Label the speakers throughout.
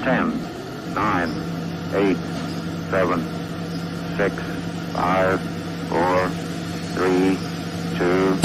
Speaker 1: 10, 9, 8, 7, 6, 5, 4, 3, 2.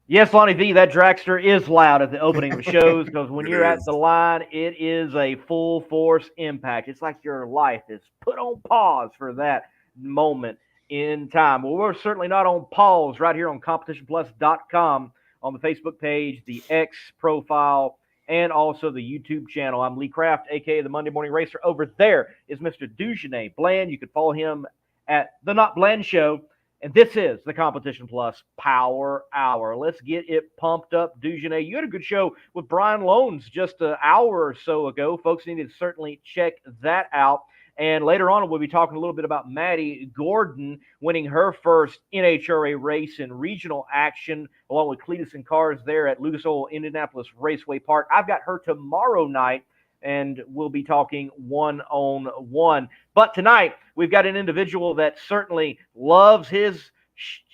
Speaker 2: Yes, Lonnie V, that dragster is loud at the opening of shows because when you're at the line, it is a full force impact. It's like your life is put on pause for that moment in time. Well, we're certainly not on pause right here on competitionplus.com on the Facebook page, the X profile, and also the YouTube channel. I'm Lee Kraft, a.k.a. the Monday Morning Racer. Over there is Mr. Dugenais Bland. You can follow him at The Not Bland Show. And this is the Competition Plus Power Hour. Let's get it pumped up. Dugenais, you had a good show with Brian Loans just an hour or so ago. Folks need to certainly check that out. And later on, we'll be talking a little bit about Maddie Gordon winning her first NHRA race in regional action, along with Cletus and Cars there at Lucas Oil Indianapolis Raceway Park. I've got her tomorrow night, and we'll be talking one-on-one. But tonight, we've got an individual that certainly loves his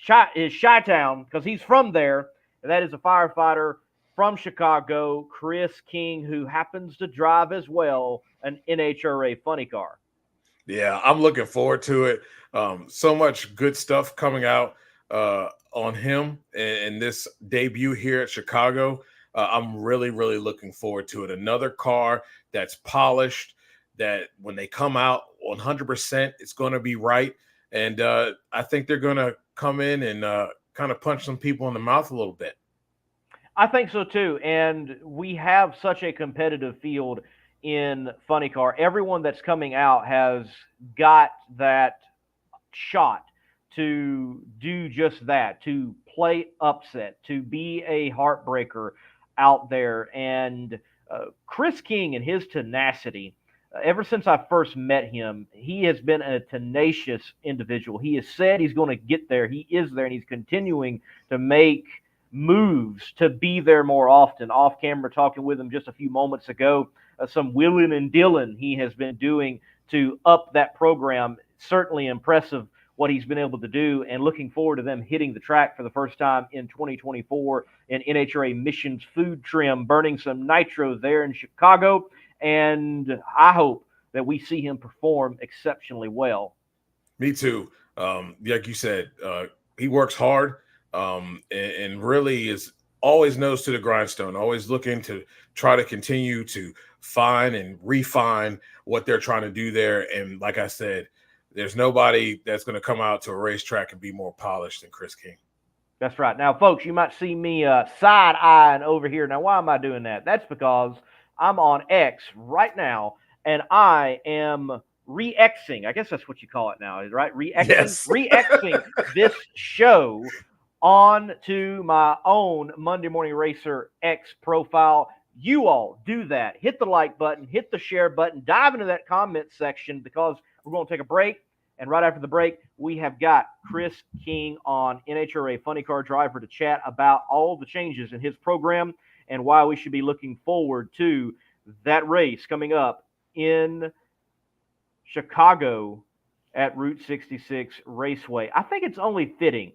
Speaker 2: Chi-Town because he's from there, and that is a firefighter from Chicago, Chris King, who happens to drive as well an NHRA funny car.
Speaker 3: Yeah, I'm looking forward to it. So much good stuff coming out on him in this debut here at Chicago. I'm really, really looking forward to it. Another car that's polished, that when they come out 100%, it's going to be right. And I think they're going to come in and kind of punch some people in the mouth a little bit.
Speaker 2: I think so too. And we have such a competitive field in funny car. Everyone that's coming out has got that shot to do just that, to play upset, to be a heartbreaker out there. And Chris King and his tenacity, ever since I first met him, he has been a tenacious individual. He has said he's going to get there. He is there, and he's continuing to make moves to be there more often. Off camera, talking with him just a few moments ago, some wheeling and dealing he has been doing to up that program. Certainly impressive what he's been able to do, and looking forward to them hitting the track for the first time in 2024 in NHRA Missions Food Trim, burning some nitro there in Chicago. And I hope that we see him perform exceptionally well.
Speaker 3: Me too. Like you said, he works hard and really is always nose to the grindstone, always looking to try to continue to find and refine what they're trying to do there. And like I said, there's nobody that's going to come out to a racetrack and be more polished than Chris King.
Speaker 2: That's right. Now, folks, you might see me side-eyeing over here. Now, why am I doing that? That's because I'm on X right now, and I am re-Xing. I guess that's what you call it now, right? Re-Xing,
Speaker 3: yes.
Speaker 2: Re-Xing this show onto my own Monday Morning Racer X profile. You all do that. Hit the like button, hit the share button, dive into that comment section because we're going to take a break. And right after the break, we have got Chris King on, NHRA Funny Car Driver, to chat about all the changes in his program and why we should be looking forward to that race coming up in Chicago at Route 66 Raceway. I think it's only fitting,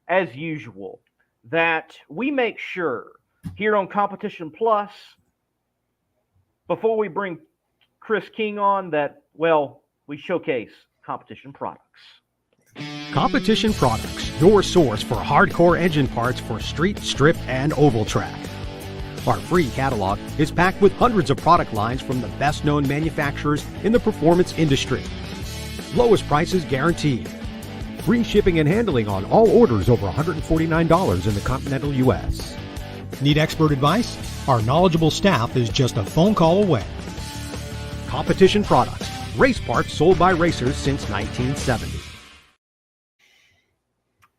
Speaker 2: as usual, that we make sure here on Competition Plus, before we bring Chris King on, that, well, we showcase Competition Products.
Speaker 4: Competition Products, your source for hardcore engine parts for street, strip, and oval track. Our free catalog is packed with hundreds of product lines from the best-known manufacturers in the performance industry. Lowest prices guaranteed. Free shipping and handling on all orders over $149 in the continental U.S. Need expert advice? Our knowledgeable staff is just a phone call away. Competition Products, race parts sold by racers since 1970.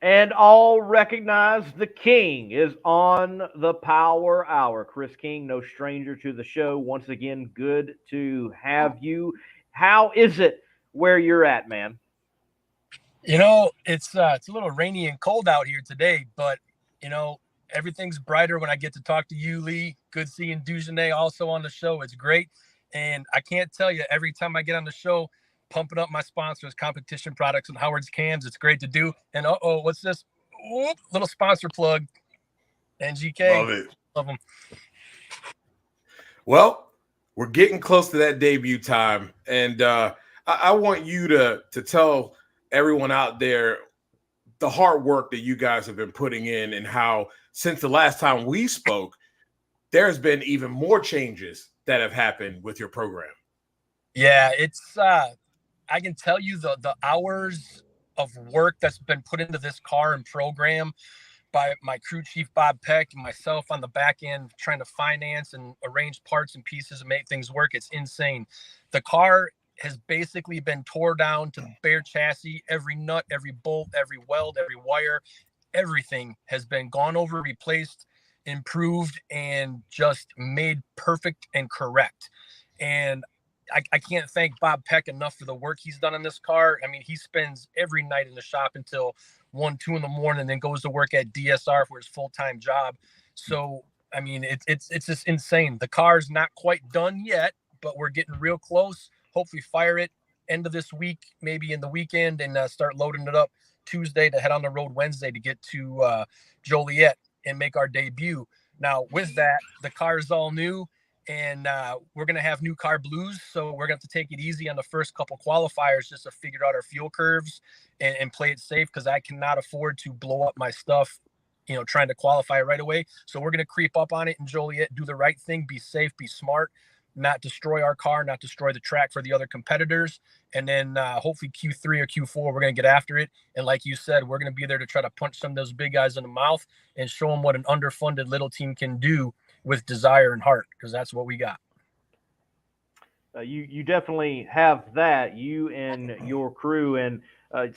Speaker 2: And all recognize the King is on the Power Hour. Chris King, no stranger to the show. Once again, good to have you. How is it where you're at, man?
Speaker 5: You know, it's a little rainy and cold out here today, but, you know, everything's brighter when I get to talk to you, Lee. Good seeing Dugenais also on the show. It's great. And I can't tell you, every time I get on the show, pumping up my sponsors, Competition Products and Howard's Cams. It's great to do. And what's this? Oop, little sponsor plug. NGK.
Speaker 3: Love it.
Speaker 5: Love them.
Speaker 3: Well, we're getting close to that debut time, and I want you to tell everyone out there the hard work that you guys have been putting in, and how since the last time we spoke, there's been even more changes that have happened with your program.
Speaker 5: Yeah, it's I can tell you the hours of work that's been put into this car and program by my crew chief, Bob Peck, and myself on the back end, trying to finance and arrange parts and pieces and make things work. It's insane. The car has basically been tore down to the bare chassis. Every nut, every bolt, every weld, every wire, everything has been gone over, replaced, improved, and just made perfect and correct. And I can't thank Bob Peck enough for the work he's done on this car. I mean, he spends every night in the shop until 1, 2 in the morning, and then goes to work at DSR for his full-time job. So, I mean, it's just insane. The car's not quite done yet, but we're getting real close. Hopefully fire it end of this week, maybe in the weekend, and start loading it up Tuesday to head on the road Wednesday to get to Joliet and make our debut. Now, with that, the car is all new. And we're going to have new car blues. So we're going to have to take it easy on the first couple qualifiers just to figure out our fuel curves and play it safe, because I cannot afford to blow up my stuff, trying to qualify right away. So we're going to creep up on it in Joliet, do the right thing, be safe, be smart, not destroy our car, not destroy the track for the other competitors. And then hopefully Q3 or Q4, we're going to get after it. And like you said, we're going to be there to try to punch some of those big guys in the mouth and show them what an underfunded little team can do with desire and heart, because that's what we got.
Speaker 2: You definitely have that, you and your crew, and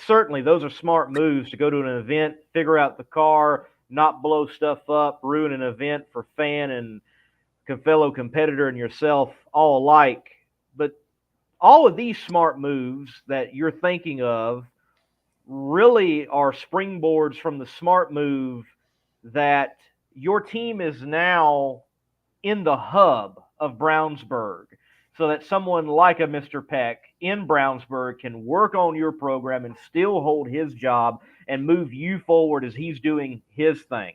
Speaker 2: certainly those are smart moves to go to an event, figure out the car, not blow stuff up, ruin an event for fan and fellow competitor and yourself all alike. But all of these smart moves that you're thinking of really are springboards from the smart move that your team is now in the hub of Brownsburg, so that someone like a Mr. Peck in Brownsburg can work on your program and still hold his job and move you forward as he's doing his thing.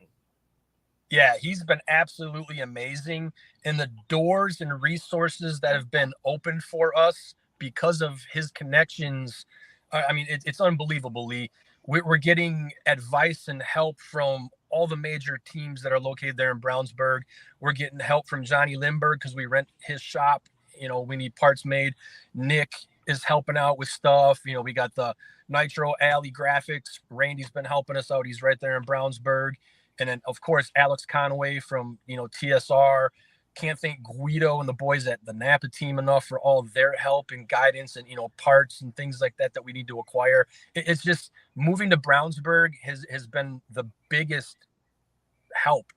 Speaker 5: Yeah, he's been absolutely amazing. And the doors and resources that have been opened for us because of his connections, I mean, it's unbelievable, Lee. We're getting advice and help from all the major teams that are located there in Brownsburg. We're getting help from Johnny Lindbergh because we rent his shop. We need parts made. Nick is helping out with stuff. We got the Nitro Alley graphics. Randy's been helping us out. He's right there in Brownsburg. And then, of course, Alex Conway from, TSR. Can't thank Guido and the boys at the Napa team enough for all their help and guidance and, parts and things like that we need to acquire. It's just moving to Brownsburg has been the biggest help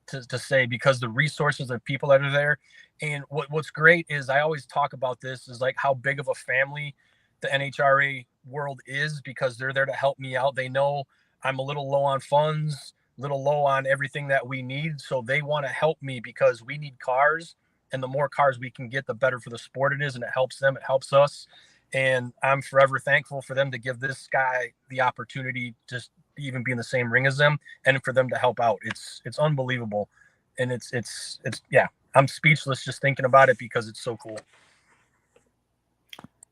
Speaker 5: to say, because the resources and people that are there. And what's great is, I always talk about this, is like how big of a family the NHRA world is, because they're there to help me out. They know I'm a little low on funds, little low on everything that we need. So they want to help me, because we need cars, and the more cars we can get, the better for the sport it is. And it helps them, it helps us. And I'm forever thankful for them to give this guy the opportunity to even be in the same ring as them, and for them to help out. It's unbelievable. And it's yeah, I'm speechless just thinking about it, because it's so cool.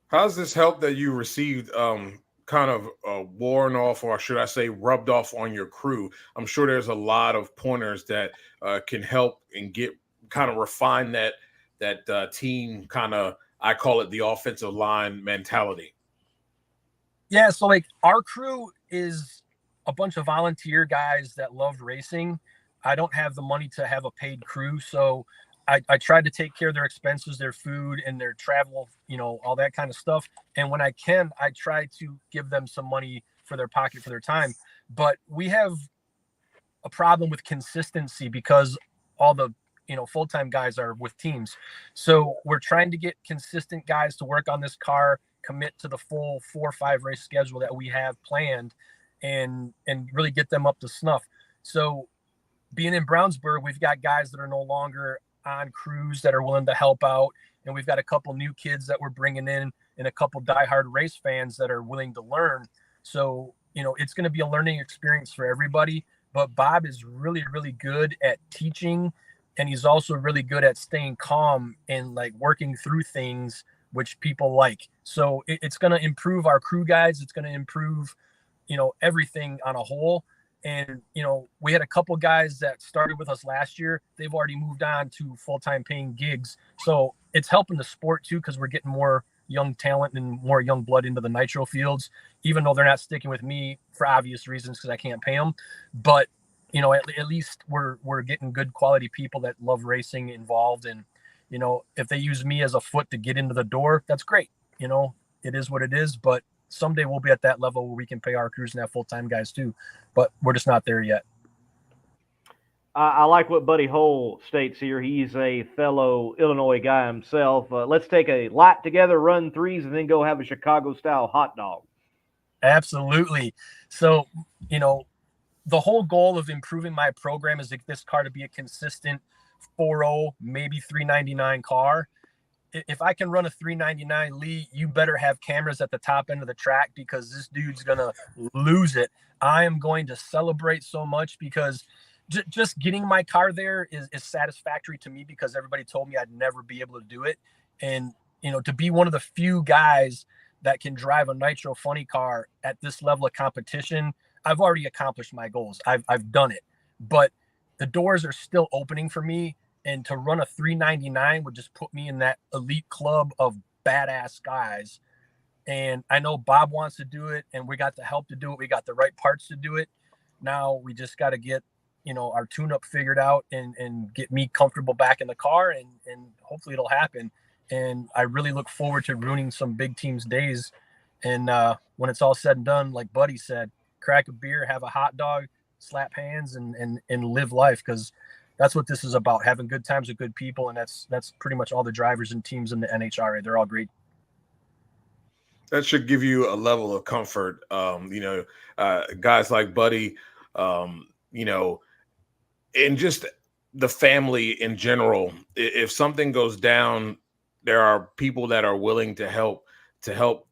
Speaker 3: How's this help that you received kind of worn off, or should I say rubbed off on your crew? I'm sure there's a lot of pointers that can help and kind of refine that team kind of, I call it the offensive line mentality.
Speaker 5: Yeah, so like our crew is a bunch of volunteer guys that love racing. I don't have the money to have a paid crew, so I tried to take care of their expenses, their food, and their travel, all that kind of stuff. And when I can, I try to give them some money for their pocket, for their time. But we have a problem with consistency, because all the, full-time guys are with teams. So we're trying to get consistent guys to work on this car, commit to the full 4 or 5 race schedule that we have planned, and really get them up to snuff. So being in Brownsburg, we've got guys that are no longer on crews that are willing to help out. And we've got a couple new kids that we're bringing in and a couple diehard race fans that are willing to learn. So, it's going to be a learning experience for everybody. But Bob is really, really good at teaching, and he's also really good at staying calm and like working through things which people like. So it's going to improve our crew guides. It's going to improve, everything on a whole. And, we had a couple guys that started with us last year. They've already moved on to full-time paying gigs. So it's helping the sport too, because we're getting more young talent and more young blood into the nitro fields, even though they're not sticking with me for obvious reasons because I can't pay them. But, at least we're getting good quality people that love racing involved. And, if they use me as a foot to get into the door, that's great. It is what it is. But someday we'll be at that level where we can pay our crews and have full-time guys too. But we're just not there yet.
Speaker 2: I like what Buddy Hole states here. He's a fellow Illinois guy himself. Let's take a lap together, run threes, and then go have a Chicago-style hot dog.
Speaker 5: Absolutely. So, the whole goal of improving my program is this car to be a consistent 4.0, maybe 399 car. If I can run a 399, Lee, you better have cameras at the top end of the track because this dude's going to lose it. I am going to celebrate so much because just getting my car there is satisfactory to me because everybody told me I'd never be able to do it. And, to be one of the few guys that can drive a nitro funny car at this level of competition, I've already accomplished my goals. I've done it, but the doors are still opening for me. And to run a 399 would just put me in that elite club of badass guys. And I know Bob wants to do it, and we got the help to do it. We got the right parts to do it. Now we just got to get, our tune-up figured out and get me comfortable back in the car, and hopefully it'll happen. And I really look forward to ruining some big teams' days. And when it's all said and done, like Buddy said, crack a beer, have a hot dog, slap hands, and live life, because that's what this is about, having good times with good people. And that's pretty much all the drivers and teams in the NHRA. They're all great.
Speaker 3: That should give you a level of comfort. Guys like Buddy, and just the family in general. If something goes down, there are people that are willing to help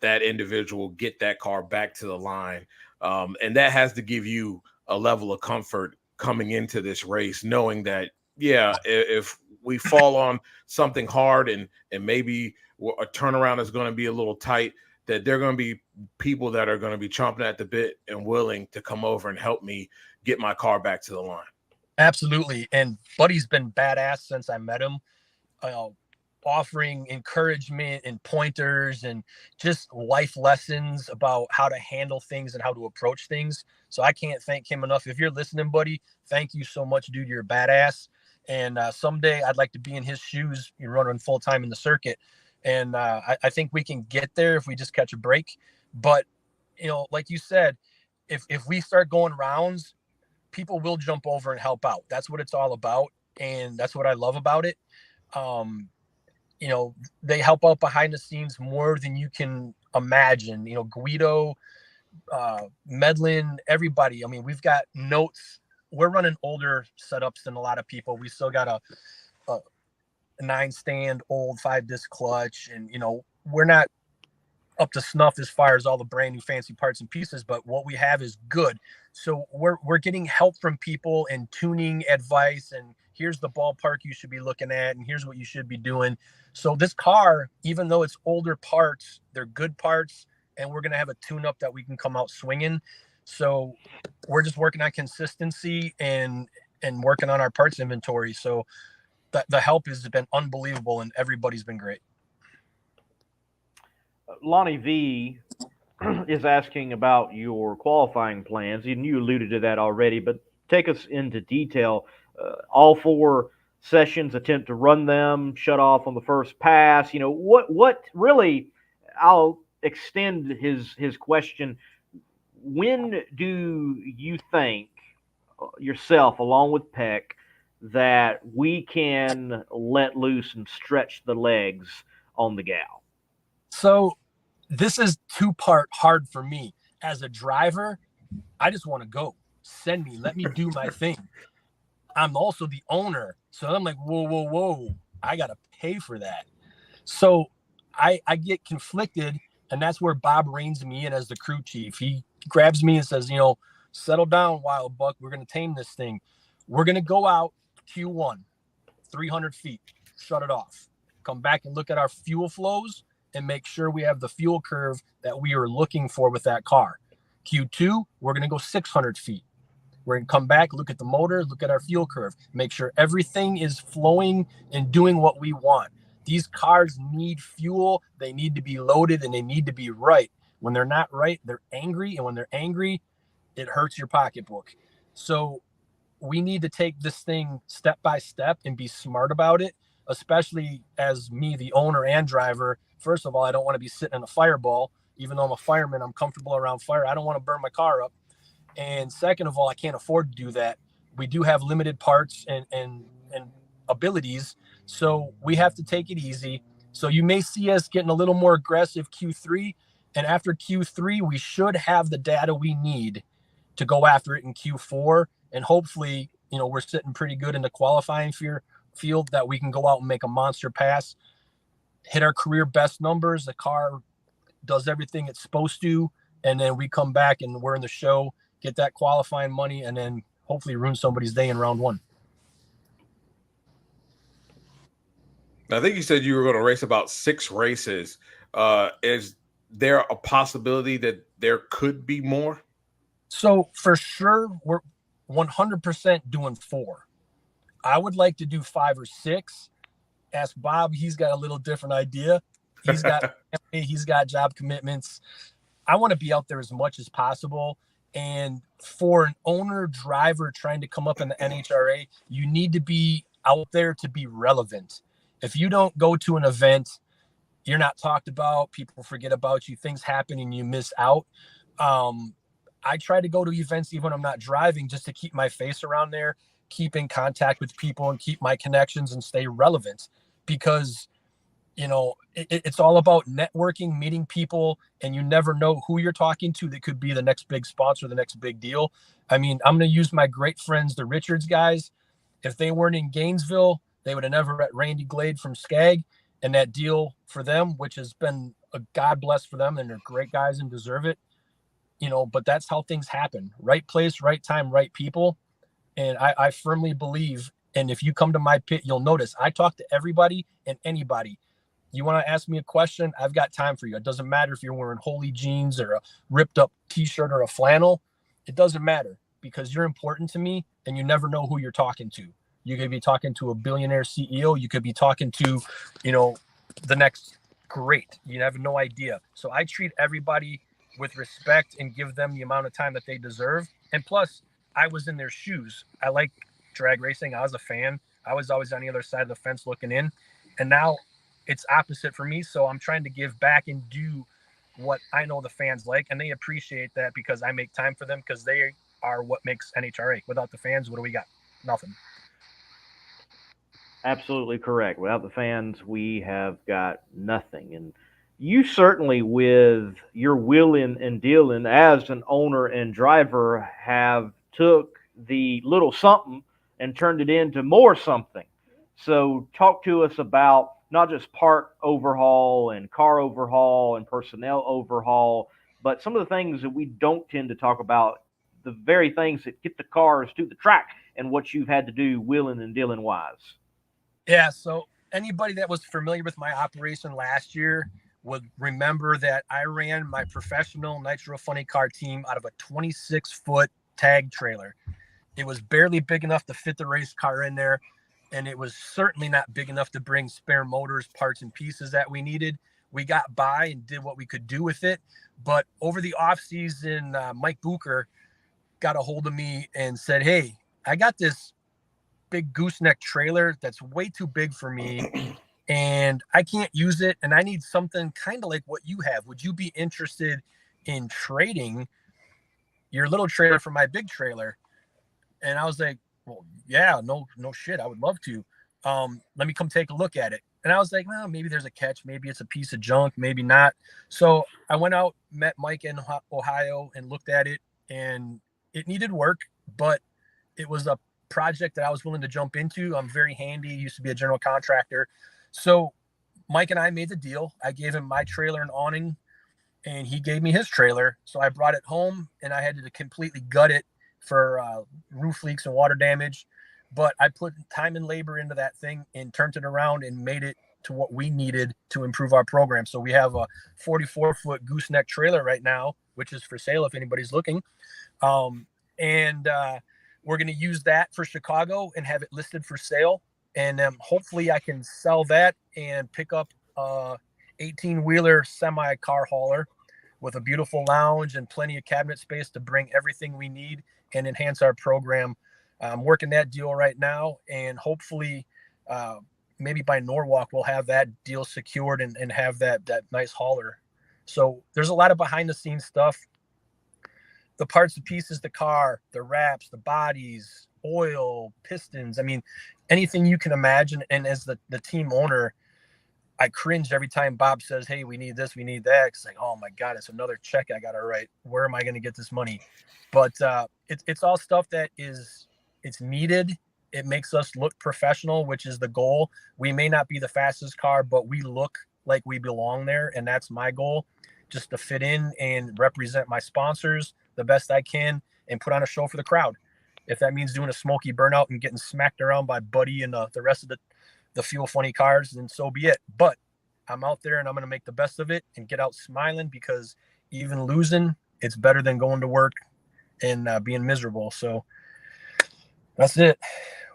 Speaker 3: that individual get that car back to the line. And that has to give you a level of comfort coming into this race, knowing that, if we fall on something hard and maybe a turnaround is going to be a little tight, that there are going to be people that are going to be chomping at the bit and willing to come over and help me get my car back to the line.
Speaker 5: Absolutely. And Buddy's been badass since I met him, offering encouragement and pointers and just life lessons about how to handle things and how to approach things. So I can't thank him enough. If you're listening, Buddy, thank you so much, dude. You're a badass. And someday I'd like to be in his shoes. You're running full time in the circuit. And I think we can get there if we just catch a break. But, like you said, if we start going rounds, people will jump over and help out. That's what it's all about. And that's what I love about it. They help out behind the scenes more than you can imagine. Guido, Medlin, everybody. I mean, we've got notes. We're running older setups than a lot of people. We still got a 9-stand old 5-disc clutch, and we're not up to snuff as far as all the brand new fancy parts and pieces, but what we have is good. So we're getting help from people and tuning advice, and here's the ballpark you should be looking at, and here's what you should be doing. So this car, even though it's older parts, they're good parts, and we're going to have a tune-up that we can come out swinging. So we're just working on consistency and working on our parts inventory. So the help has been unbelievable, and everybody's been great.
Speaker 2: Lonnie V is asking about your qualifying plans, and you alluded to that already, but take us into detail. All 4 sessions, attempt to run them, shut off on the first pass. What really, I'll extend his question. When do you think yourself, along with Peck, that we can let loose and stretch the legs on the gal?
Speaker 5: So this is 2-part hard for me. As a driver, I just want to go. Send me. Let me do my thing. I'm also the owner. So I'm like, whoa. I got to pay for that. So I get conflicted, and that's where Bob reins me in as the crew chief. He grabs me and says, settle down, Wild Buck. We're going to tame this thing. We're going to go out Q1, 300 feet, shut it off. Come back and look at our fuel flows and make sure we have the fuel curve that we are looking for with that car. Q2, we're going to go 600 feet. We're going to come back, look at the motor, look at our fuel curve, make sure everything is flowing and doing what we want. These cars need fuel. They need to be loaded and they need to be right. When they're not right, they're angry. And when they're angry, it hurts your pocketbook. So we need to take this thing step by step and be smart about it, especially as me, the owner and driver. First of all, I don't want to be sitting in a fireball. Even though I'm a fireman, I'm comfortable around fire. I don't want to burn my car up. And second of all, I can't afford to do that. We do have limited parts and abilities, so we have to take it easy. So you may see us getting a little more aggressive Q3, and after Q3, we should have the data we need to go after it in Q4. And hopefully, we're sitting pretty good in the qualifying field that we can go out and make a monster pass, hit our career best numbers. The car does everything it's supposed to, and then we come back and we're in the show, get that qualifying money, and then hopefully ruin somebody's day in round one.
Speaker 3: I think you said you were going to race about 6 races. Is there a possibility that there could be more?
Speaker 5: So for sure, we're 100% doing 4. I would like to do 5 or 6. Ask Bob. He's got a little different idea. He's got he's got job commitments. I want to be out there as much as possible. And for an owner driver trying to come up in the NHRA, you need to be out there to be relevant. If you don't go to an event, you're not talked about, people forget about you, things happen and you miss out. I try to go to events even when I'm not driving, just to keep my face around there, keep in contact with people and keep my connections and stay relevant, because it's all about networking, meeting people, and you never know who you're talking to that could be the next big sponsor, the next big deal. I mean, I'm going to use my great friends, the Richards guys. If they weren't in Gainesville, they would have never met Randy Glade from Skag, and that deal for them, which has been a God bless for them, and they're great guys and deserve it. But that's how things happen. Right place, right time, right people. And I firmly believe, and if you come to my pit, you'll notice I talk to everybody and anybody. You want to ask me a question? I've got time for you. It doesn't matter if you're wearing holy jeans or a ripped up t-shirt or a flannel. It doesn't matter, because you're important to me, and you never know who you're talking to. You could be talking to a billionaire CEO. You could be talking to, the next great. You have no idea. So I treat everybody with respect and give them the amount of time that they deserve. And plus, I was in their shoes. I like drag racing. I was a fan. I was always on the other side of the fence looking in. And now it's opposite for me. So I'm trying to give back and do what I know the fans like. And they appreciate that, because I make time for them, because they are what makes NHRA. Without the fans, what do we got? Nothing.
Speaker 2: Absolutely correct. Without the fans, we have got nothing. And you certainly, with your wheeling and dealing as an owner and driver, have took the little something and turned it into more something. So talk to us about not just part overhaul and car overhaul and personnel overhaul, but some of the things that we don't tend to talk about, the very things that get the cars to the track, and what you've had to do wheeling and dealing wise.
Speaker 5: Yeah, so anybody that was familiar with my operation last year would remember that I ran my professional Nitro Funny Car team out of a 26-foot tag trailer. It was barely big enough to fit the race car in there, and it was certainly not big enough to bring spare motors, parts, and pieces that we needed. We got by and did what we could do with it. But over the offseason, Mike Bucher got a hold of me and said, hey, I got this big gooseneck trailer that's way too big for me, and I can't use it, and I need something kind of like what you have. Would you be interested in trading your little trailer for my big trailer? And I was like, well, yeah, no shit, I would love to. Let me come take a look at it. And I was like, well, maybe there's a catch. Maybe it's a piece of junk, maybe not. So I went out, met Mike in Ohio, and looked at it, and it needed work, but it was a project that I was willing to jump into. I'm very handy, used to be a general contractor. So Mike and I made the deal. I gave him my trailer and awning, and he gave me his trailer. So I brought it home, and I had to completely gut it for roof leaks and water damage. But I put time and labor into that thing and turned it around and made it to what we needed to improve our program. So we have a 44-foot gooseneck trailer right now, which is for sale if anybody's looking. And we're going to use that for Chicago and have it listed for sale. And hopefully I can sell that and pick up a 18-wheeler semi car hauler with a beautiful lounge and plenty of cabinet space to bring everything we need and enhance our program. I'm working that deal right now, and hopefully maybe by Norwalk we'll have that deal secured and have that nice hauler. So there's a lot of behind the scenes stuff. The parts and pieces, the car, the wraps, the bodies, oil, pistons. I mean, anything you can imagine. And as the team owner, I cringe every time Bob says, hey, we need this, we need that. It's like, oh my God, it's another check I got to write. Where am I going to get this money? But it's all stuff that it's needed. It makes us look professional, which is the goal. We may not be the fastest car, but we look like we belong there. And that's my goal, just to fit in and represent my sponsors the best I can and put on a show for the crowd. If that means doing a smoky burnout and getting smacked around by Buddy and the rest of the fuel funny cars, then so be it. But I'm out there and I'm going to make the best of it and get out smiling, because even losing, it's better than going to work and being miserable. So that's it.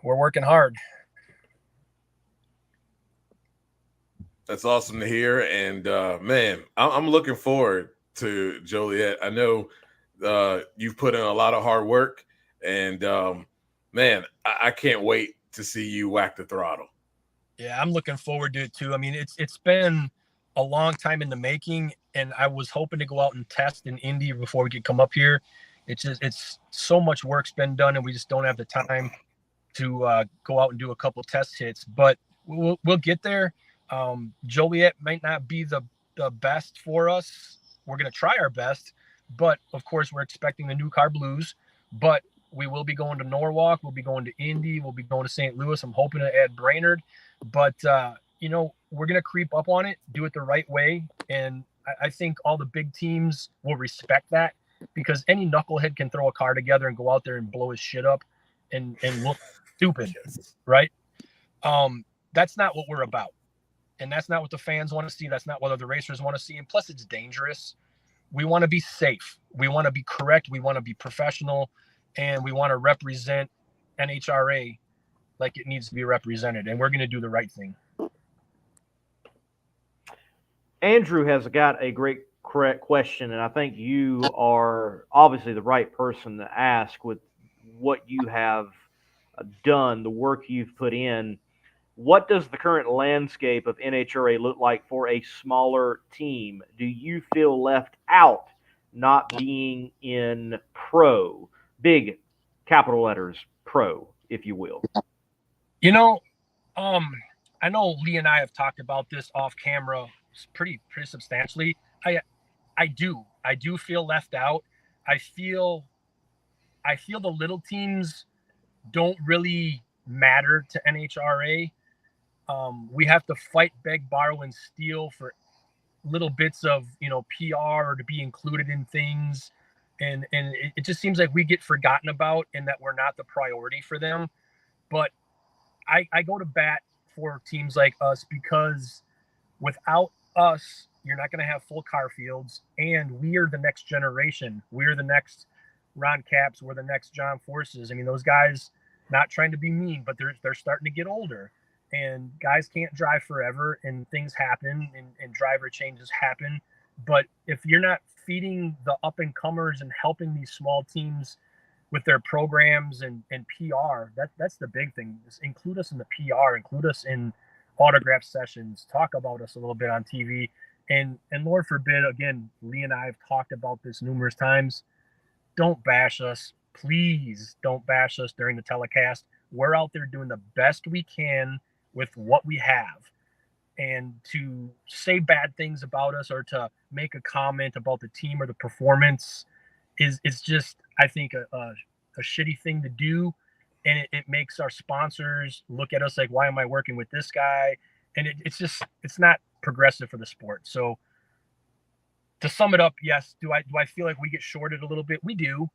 Speaker 5: We're working hard.
Speaker 3: That's awesome to hear. And man, I'm looking forward to Joliet. I know you've put in a lot of hard work, and man, I can't wait to see you whack the throttle.
Speaker 5: Yeah, I'm looking forward to it too. I mean, it's been a long time in the making, and I was hoping to go out and test in Indy before we could come up here. It's so much work's been done, and we just don't have the time to go out and do a couple test hits. But we'll get there. Joliet might not be the best for us. We're going to try our best, but of course we're expecting the new car blues. But we will be going to Norwalk. We'll be going to Indy. We'll be going to St. Louis. I'm hoping to add Brainerd. But, we're going to creep up on it, do it the right way. And I think all the big teams will respect that, because any knucklehead can throw a car together and go out there and blow his shit up and look stupid, right? That's not what we're about. And that's not what the fans want to see. That's not what the racers want to see. And plus, it's dangerous. We want to be safe. We want to be correct. We want to be professional. And we want to represent NHRA like it needs to be represented. And we're going to do the right thing.
Speaker 2: Andrew has got a correct question, and I think you are obviously the right person to ask with what you have done, the work you've put in. What does the current landscape of NHRA look like for a smaller team? Do you feel left out not being in pro, big capital letters, pro, if you will?
Speaker 5: I know Lee and I have talked about this off camera pretty substantially. I do feel left out. I feel the little teams don't really matter to NHRA. We have to fight, beg, borrow, and steal for little bits of, PR or to be included in things. And it just seems like we get forgotten about and that we're not the priority for them. But I go to bat for teams like us, because without us, you're not going to have full car fields. And we are the next generation. We're the next Ron Capps. We're the next John Forces. I mean, those guys, not trying to be mean, but they're starting to get older. And guys can't drive forever, and things happen, and driver changes happen. But if you're not feeding the up and comers and helping these small teams with their programs and PR, that's the big thing. Just include us in the PR, include us in autograph sessions, talk about us a little bit on TV. And Lord forbid, again, Lee and I have talked about this numerous times. Don't bash us. Please don't bash us during the telecast. We're out there doing the best we can with what we have. And to say bad things about us or to make a comment about the team or the performance is just, I think, a shitty thing to do. And it makes our sponsors look at us like, why am I working with this guy? and it's not progressive for the sport. So to sum it up, yes, do I feel like we get shorted a little bit? We do,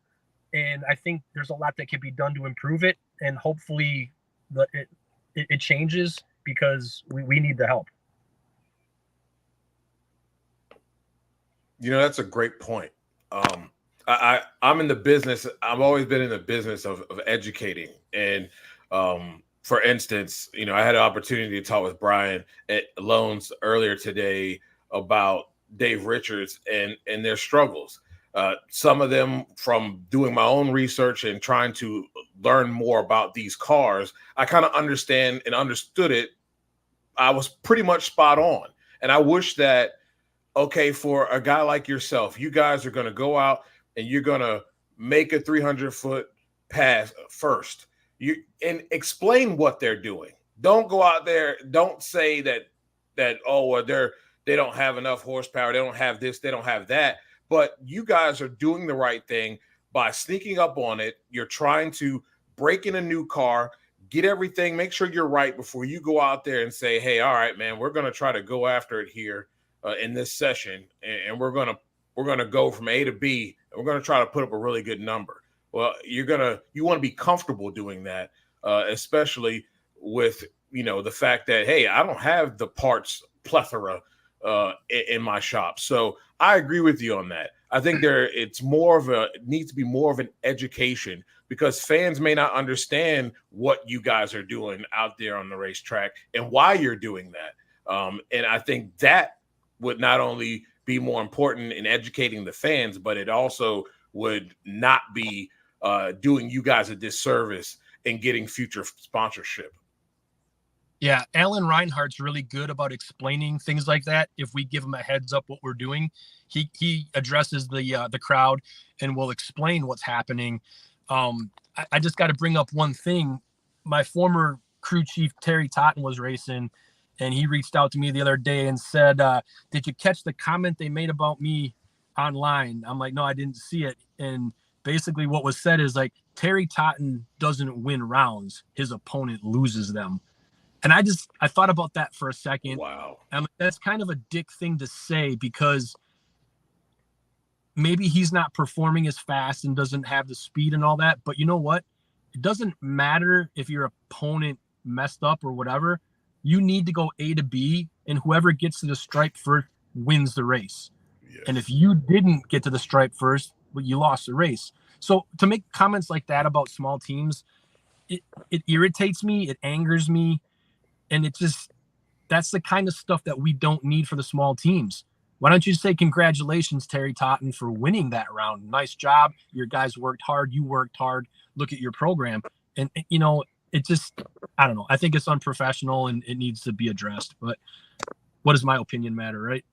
Speaker 5: and I think there's a lot that can be done to improve it, and hopefully it changes because we need the help.
Speaker 3: That's a great point. I'm in the business. I've always been in the business of educating. And for instance, I had an opportunity to talk with Brian at Loans earlier today about Dave Richards and their struggles. Some of them from doing my own research and trying to learn more about these cars, I kind of understand and understood it. I was pretty much spot on. And I wish that, okay, for a guy like yourself, you guys are going to go out and you're going to make a 300-foot pass first. And explain what they're doing. Don't go out there. Don't say that well, they don't have enough horsepower. They don't have this. They don't have that. But you guys are doing the right thing by sneaking up on it. You're trying to break in a new car, get everything, make sure you're right before you go out there and say, hey, all right, man, we're going to try to go after it here in this session, and we're going to go from A to B, and we're going to try to put up a really good number. Well, you want to be comfortable doing that, especially with, the fact that, hey, I don't have the parts plethora in my shop. So I agree with you on that. I think it needs to be more of an education, because fans may not understand what you guys are doing out there on the racetrack and why you're doing that. And I think that would not only be more important in educating the fans, but it also would not be doing you guys a disservice in getting future sponsorship.
Speaker 5: Yeah, Alan Reinhardt's really good about explaining things like that. If we give him a heads up what we're doing, he addresses the crowd and will explain what's happening. I just got to bring up one thing. My former crew chief, Terry Totten, was racing, and he reached out to me the other day and said, did you catch the comment they made about me online? I'm like, no, I didn't see it. And basically what was said is like, Terry Totten doesn't win rounds. His opponent loses them. And I thought about that for a second.
Speaker 3: Wow.
Speaker 5: And that's kind of a dick thing to say, because maybe he's not performing as fast and doesn't have the speed and all that. But you know what? It doesn't matter if your opponent messed up or whatever. You need to go A to B, and whoever gets to the stripe first wins the race. Yes. And if you didn't get to the stripe first, well, you lost the race. So to make comments like that about small teams, it irritates me. It angers me. And that's the kind of stuff that we don't need for the small teams. Why don't you say congratulations, Terry Totten, for winning that round? Nice job. Your guys worked hard. You worked hard. Look at your program. And, it just, I don't know. I think it's unprofessional and it needs to be addressed. But what does my opinion matter, right?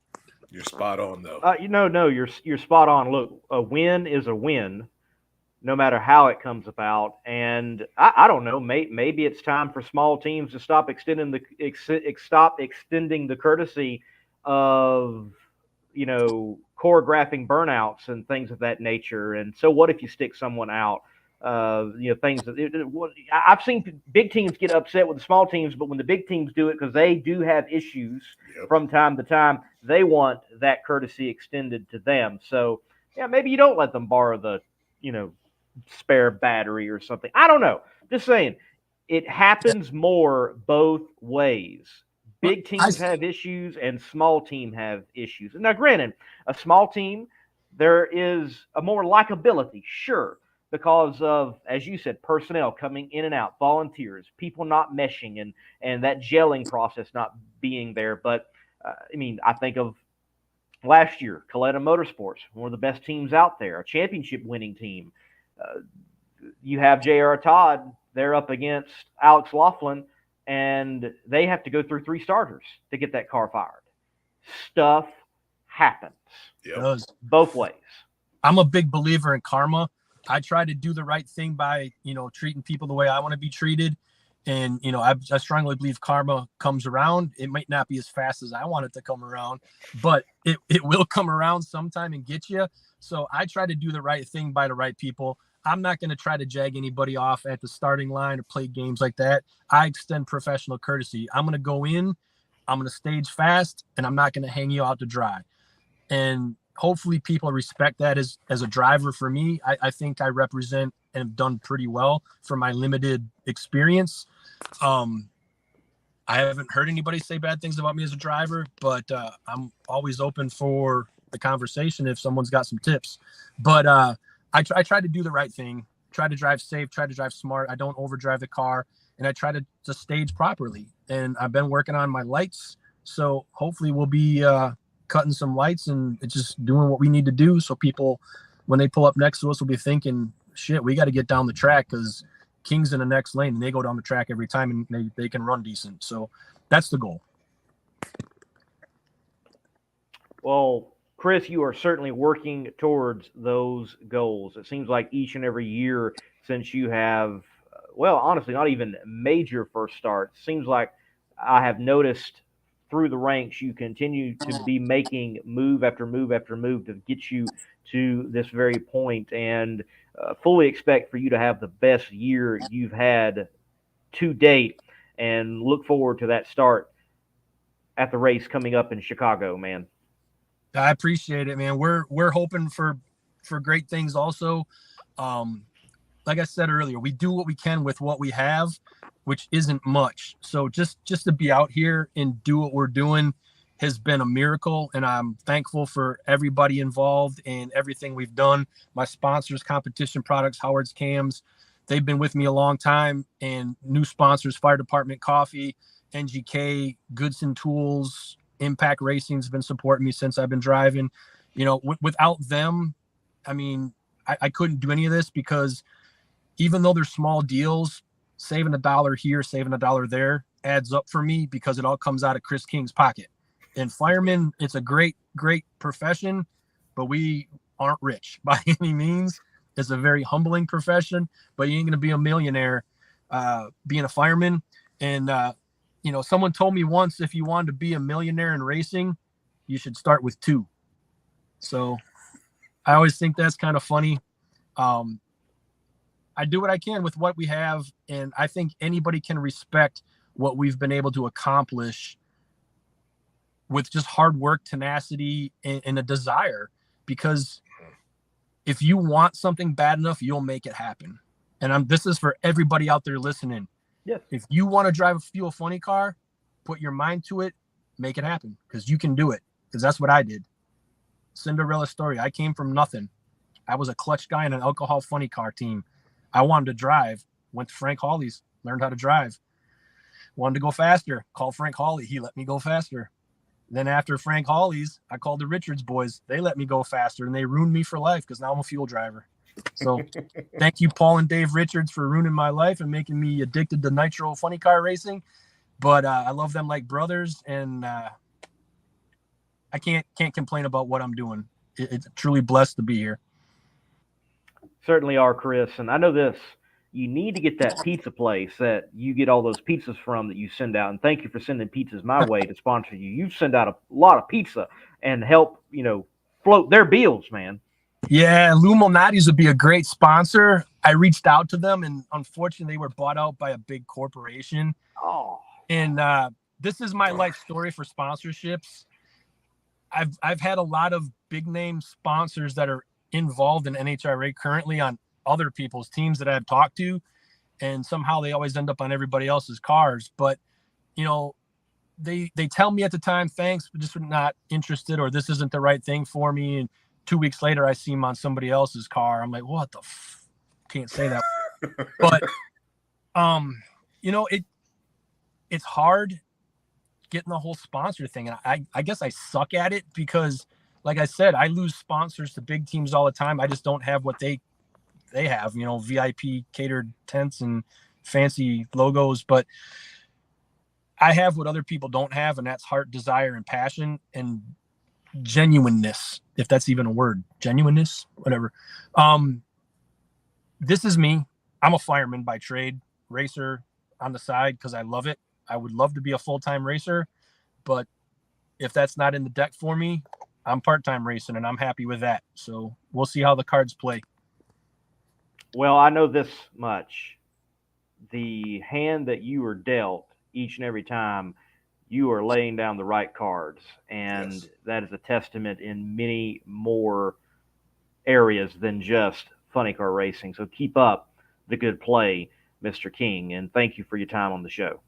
Speaker 3: You're spot on, though.
Speaker 2: No, you're spot on. Look, a win is a win, no matter how it comes about. And I don't know, maybe it's time for small teams to stop extending the courtesy of, choreographing burnouts and things of that nature. And so what if you stick someone out? Things that I've seen big teams get upset with the small teams, but when the big teams do it, because they do have issues from time to time, they want that courtesy extended to them. So yeah, maybe you don't let them borrow the, spare battery or something. I don't know. Just saying, it happens more both ways. Big teams have issues and small team have issues. Now, granted, a small team, there is a more likability, sure, because of, as you said, personnel coming in and out, volunteers, people not meshing, and that gelling process not being there. But, I think of last year, Coletta Motorsports, one of the best teams out there, a championship winning team. You have J.R. Todd, they're up against Alex Laughlin, and they have to go through 3 starters to get that car fired. Stuff happens.
Speaker 5: Yep.
Speaker 2: Both ways.
Speaker 5: I'm a big believer in karma. I try to do the right thing by, treating people the way I want to be treated. And, I strongly believe karma comes around. It might not be as fast as I want it to come around, but it will come around sometime and get you. So I try to do the right thing by the right people. I'm not going to try to jag anybody off at the starting line or play games like that. I extend professional courtesy. I'm going to go in. I'm going to stage fast, and I'm not going to hang you out to dry. And hopefully people respect that as a driver. For me, I think I represent and have done pretty well for my limited experience. I haven't heard anybody say bad things about me as a driver, but I'm always open for the conversation if someone's got some tips. But I try to do the right thing, try to drive safe, try to drive smart. I don't overdrive the car, and I try to stage properly. And I've been working on my lights, so hopefully we'll be cutting some lights and just doing what we need to do, so people, when they pull up next to us, will be thinking, shit, we got to get down the track because King's in the next lane and they go down the track every time and they can run decent. So that's the goal.
Speaker 2: Well, Chris, you are certainly working towards those goals. It seems like each and every year since you have, well, honestly, not even major first start. Seems like I have noticed through the ranks you continue to be making move after move after move to get you to this very point, and fully expect for you to have the best year you've had to date, and look forward to that start at the race coming up in Chicago, man.
Speaker 5: I appreciate it, man. We're hoping for great things also. Like I said earlier, we do what we can with what we have, which isn't much. So just to be out here and do what we're doing has been a miracle, and I'm thankful for everybody involved and everything we've done. My sponsors, Competition Products, Howard's Cams, they've been with me a long time, and new sponsors, Fire Department Coffee, NGK, Goodson Tools, Impact Racing's been supporting me since I've been driving. You know, without them, I mean, I couldn't do any of this, because even though they're small deals, saving $1 here, saving $1 there adds up for me, because it all comes out of Chris King's pocket. And firemen, it's a great, great profession, but we aren't rich by any means. It's a very humbling profession, but you ain't going to be a millionaire being a fireman. And, you know, someone told me once, if you wanted to be a millionaire in racing, you should start with 2. So I always think that's kind of funny. I do what I can with what we have, and I think anybody can respect what we've been able to accomplish with just hard work, tenacity, and a desire. Because if you want something bad enough, you'll make it happen. And this is for everybody out there listening.
Speaker 2: Yes.
Speaker 5: If you want to drive a fuel funny car, put your mind to it, make it happen, because you can do it. Because that's what I did. Cinderella story. I came from nothing. I was a clutch guy in an alcohol funny car team. I wanted to drive. Went to Frank Hawley's, learned how to drive. Wanted to go faster. Called Frank Hawley. He let me go faster. Then after Frank Hawley's, I called the Richards boys. They let me go faster, and they ruined me for life, because now I'm a fuel driver. So thank you, Paul and Dave Richards, for ruining my life and making me addicted to nitro funny car racing. But I love them like brothers, and I can't complain about what I'm doing. It's truly blessed to be here.
Speaker 2: Certainly are, Chris. And I know this. You need to get that pizza place that you get all those pizzas from that you send out. And thank you for sending pizzas my way to sponsor you. You send out a lot of pizza and help, you know, float their bills, man.
Speaker 5: Yeah, Lou Malnati's would be a great sponsor. I reached out to them, and unfortunately, they were bought out by a big corporation.
Speaker 2: Oh.
Speaker 5: And this is my life story for sponsorships. I've had a lot of big name sponsors that are involved in NHRA currently on other people's teams that I've talked to, and somehow they always end up on everybody else's cars. But, you know, they tell me at the time, thanks, but just not interested, or this isn't the right thing for me. And 2 weeks later, I see him on somebody else's car. I'm like, what the can't say that. But, you know, it's hard getting the whole sponsor thing. And I guess I suck at it, because, like I said, I lose sponsors to big teams all the time. I just don't have what they have, you know, VIP catered tents and fancy logos. But I have what other people don't have, and that's heart, desire, and passion, and genuineness, if that's even a word. Genuineness, whatever. This is me. I'm a fireman by trade, racer on the side because I love it. I would love to be a full-time racer, but if that's not in the deck for me, I'm part-time racing, and I'm happy with that. So we'll see how the cards play.
Speaker 2: Well, I know this much. The hand that you were dealt each and every time, you are laying down the right cards, and
Speaker 3: Yes.
Speaker 2: that is a testament in many more areas than just funny car racing. So keep up the good play, Mr. King, and thank you for your time on the show.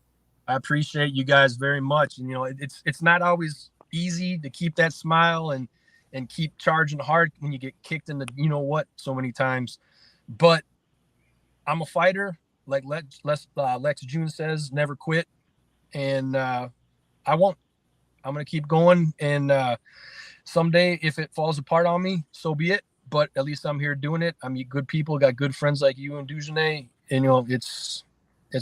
Speaker 5: I appreciate you guys very much. And, it's not always easy to keep that smile and keep charging hard when you get kicked in the, so many times, but I'm a fighter. Like Lex June says, never quit. And, I won't. I'm going to keep going. And, someday if it falls apart on me, so be it. But at least I'm here doing it. I meet good people, got good friends like you and Dujanay, and it's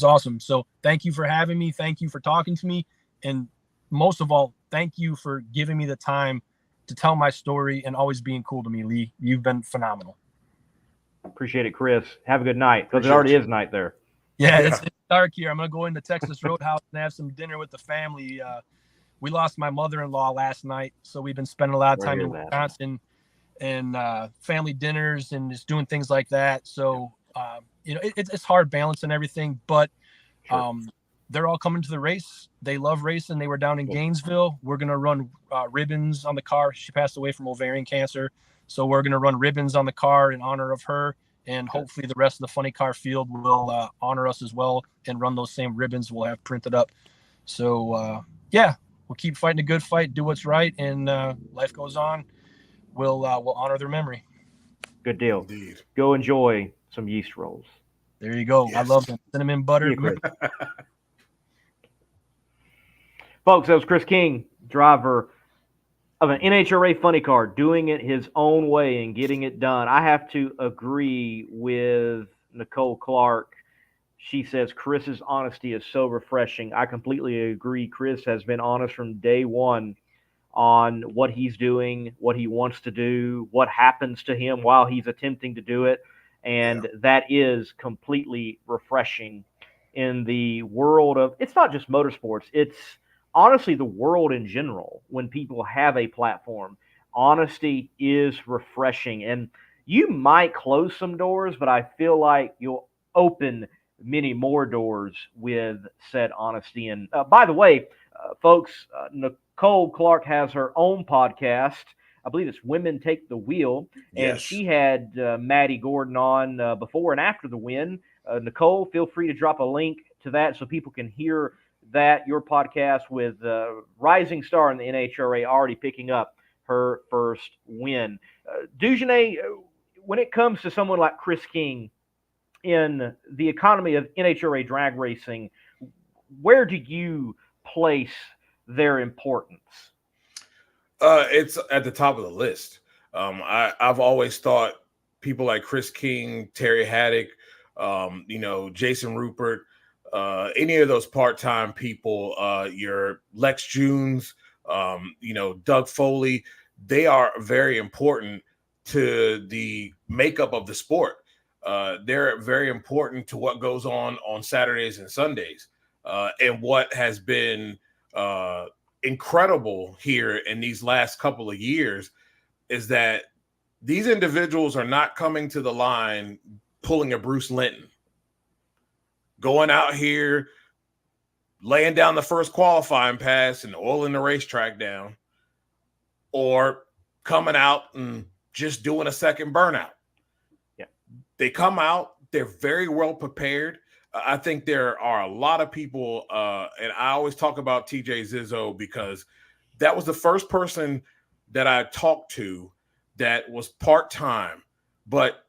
Speaker 5: awesome. So thank you for having me. Thank you for talking to me. And most of all, thank you for giving me the time to tell my story and always being cool to me, Lee. You've been phenomenal.
Speaker 2: Appreciate it, Chris. Have a good night, because it already is night there.
Speaker 5: Yeah, it's dark here. I'm going to go into Texas Roadhouse and have some dinner with the family. We lost my mother-in-law last night, so we've been spending a lot of time in Wisconsin and family dinners and just doing things like that. So, it's hard balancing everything, but they're all coming to the race. They love racing. They were down in Gainesville. We're going to run ribbons on the car. She passed away from ovarian cancer, so we're going to run ribbons on the car in honor of her, and hopefully the rest of the funny car field will honor us as well and run those same ribbons we'll have printed up. So, we'll keep fighting a good fight, do what's right, and life goes on. We'll honor their memory.
Speaker 2: Good deal.
Speaker 3: Indeed.
Speaker 2: Go enjoy some yeast rolls.
Speaker 5: There you go. Yes. I love them. Cinnamon butter.
Speaker 2: Folks, that was Chris King, driver of an NHRA funny car, doing it his own way and getting it done. I have to agree with Nicole Clark. She says Chris's honesty is so refreshing. I completely agree. Chris has been honest from day one on what he's doing, what he wants to do, what happens to him while he's attempting to do it. And that is completely refreshing in the world of, it's not just motorsports, it's honestly the world in general. When people have a platform, honesty is refreshing. And you might close some doors, but I feel like you'll open many more doors with said honesty. And by the way, folks, Nicole Clark has her own podcast. I believe it's Women Take the Wheel. And she had Maddie Gordon on before and after the win. Nicole, feel free to drop a link to that so people can hear that, your podcast with rising star in the NHRA already picking up her first win. Dujanay, when it comes to someone like Chris King in the economy of NHRA drag racing, where do you place their importance?
Speaker 3: It's at the top of the list. I've always thought people like Chris King, Terry Haddock, Jason Rupert, any of those part-time people, your Lex Junes, Doug Foley, they are very important to the makeup of the sport. They're very important to what goes on Saturdays and Sundays. And what has been incredible here in these last couple of years is that these individuals are not coming to the line pulling a Bruce Linton, going out here, laying down the first qualifying pass and oiling the racetrack down, or coming out and just doing a second burnout.
Speaker 2: Yeah,
Speaker 3: they come out, they're very well prepared. I think there are a lot of people, and I always talk about TJ Zizzo because that was the first person that I talked to that was part-time, but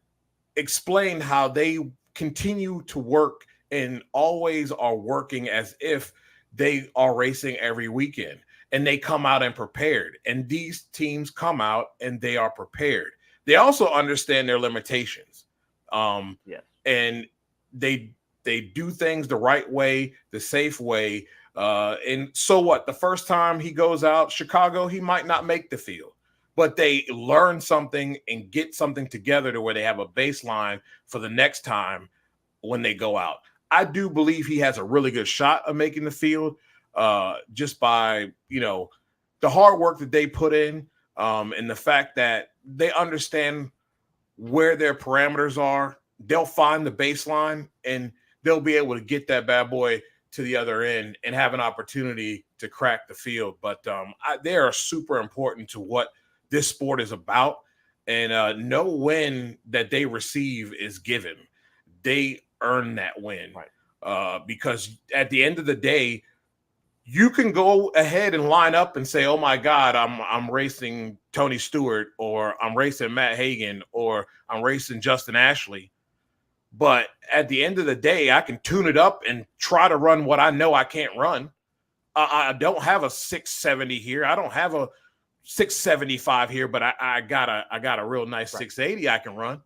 Speaker 3: explained how they continue to work and always are working as if they are racing every weekend, and they come out and prepared. And these teams come out and they are prepared. They also understand their limitations. And they do things the right way, the safe way. And so what? The first time he goes out, Chicago, he might not make the field, but they learn something and get something together to where they have a baseline for the next time when they go out. I do believe he has a really good shot of making the field just by, the hard work that they put in and the fact that they understand where their parameters are. They'll find the baseline and they'll be able to get that bad boy to the other end and have an opportunity to crack the field. But they are super important to what this sport is about. And no win that they receive is given. They earn that win. Right. Because at the end of the day, you can go ahead and line up and say, oh my God, I'm racing Tony Stewart, or I'm racing Matt Hagan, or I'm racing Justin Ashley. But at the end of the day, I can tune it up and try to run what I know I can't run. I don't have a 670 here. I don't have a 675 here, but I got a real nice 680 I can run.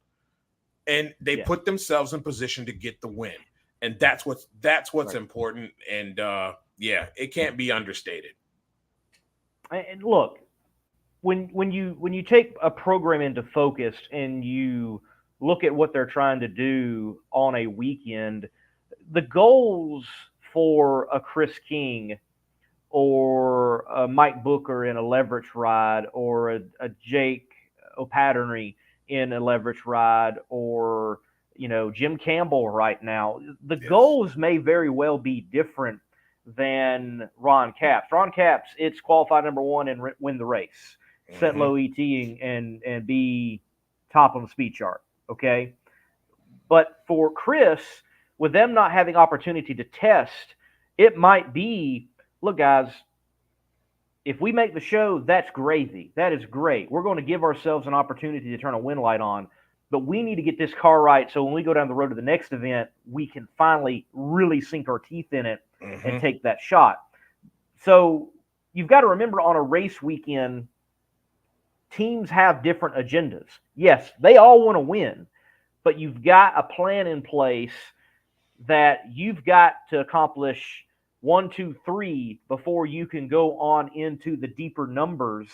Speaker 3: And they put themselves in position to get the win. And that's what's right. important. And it can't be understated.
Speaker 2: And look, when you take a program into focus and you look at what they're trying to do on a weekend, the goals for a Chris King or a Mike Booker in a leverage ride, or a Jake O'Patterney in a leverage ride, or Jim Campbell right now, the goals may very well be different than Ron Capps. Ron Capps, it's qualify number one and win the race, set low ET and be top on the speed chart. Okay. But for Chris, with them not having opportunity to test, it might be, look, guys, if we make the show, that's gravy. That is great. We're going to give ourselves an opportunity to turn a win light on, but we need to get this car right so when we go down the road to the next event, we can finally really sink our teeth in it and take that shot. So you've got to remember, on a race weekend, teams have different agendas. Yes, they all want to win, but you've got a plan in place that you've got to accomplish 1, 2, 3 before you can go on into the deeper numbers,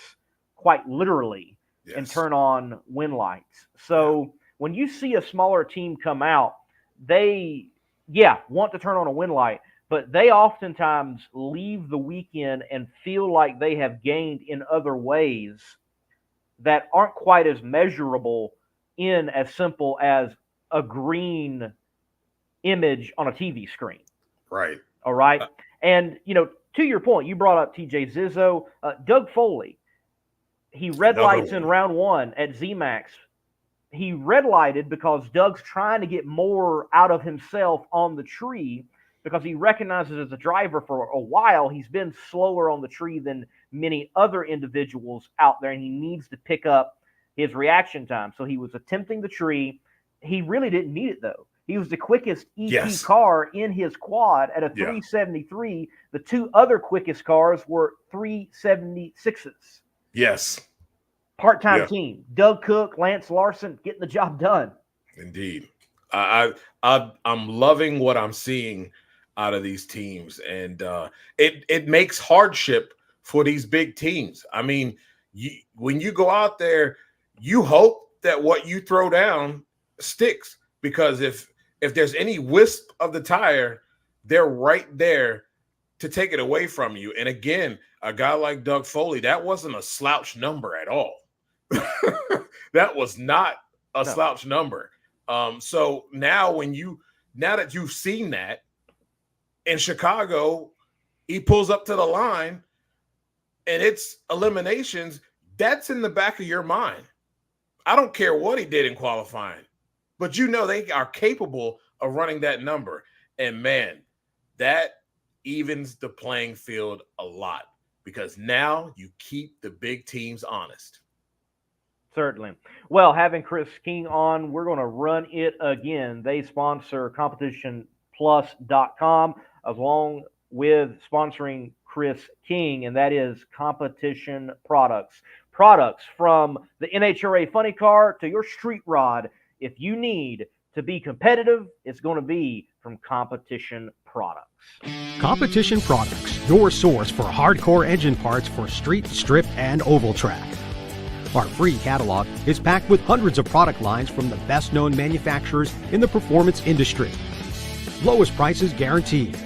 Speaker 2: quite literally, and turn on win lights. So when you see a smaller team come out, they want to turn on a win light, but they oftentimes leave the weekend and feel like they have gained in other ways that aren't quite as measurable in as simple as a green image on a TV screen.
Speaker 3: Right.
Speaker 2: All right. And, to your point, you brought up TJ Zizzo, Doug Foley. He red lights in round 1 at ZMAX. He red lighted because Doug's trying to get more out of himself on the tree, because he recognizes as a driver for a while he's been slower on the tree than many other individuals out there, and he needs to pick up his reaction time. So he was attempting the tree. He really didn't need it, though. He was the quickest EP car in his quad at a 373. The 2 other quickest cars were 376s.
Speaker 3: Yes.
Speaker 2: Part-time team. Doug Cook, Lance Larson, getting the job done.
Speaker 3: Indeed. I'm loving what I'm seeing out of these teams, and it makes hardship for these big teams. I mean, when you go out there, you hope that what you throw down sticks, because if there's any wisp of the tire, they're right there to take it away from you. And again, a guy like Doug Foley, that wasn't a slouch number at all. That was not a slouch number. So now that you've seen that in Chicago, he pulls up to the line and it's eliminations. That's in the back of your mind. I don't care what he did in qualifying, but they are capable of running that number. And man, that evens the playing field a lot, because now you keep the big teams honest.
Speaker 2: Certainly. Well, having Chris King on, we're going to run it again. They sponsor CompetitionPlus.com along with sponsoring Chris King, and that is Competition Products. Products from the NHRA funny car to your street rod. If you need to be competitive, it's going to be from Competition Products.
Speaker 4: Competition Products, your source for hardcore engine parts for street, strip, and oval track. Our free catalog is packed with hundreds of product lines from the best-known manufacturers in the performance industry. Lowest prices guaranteed.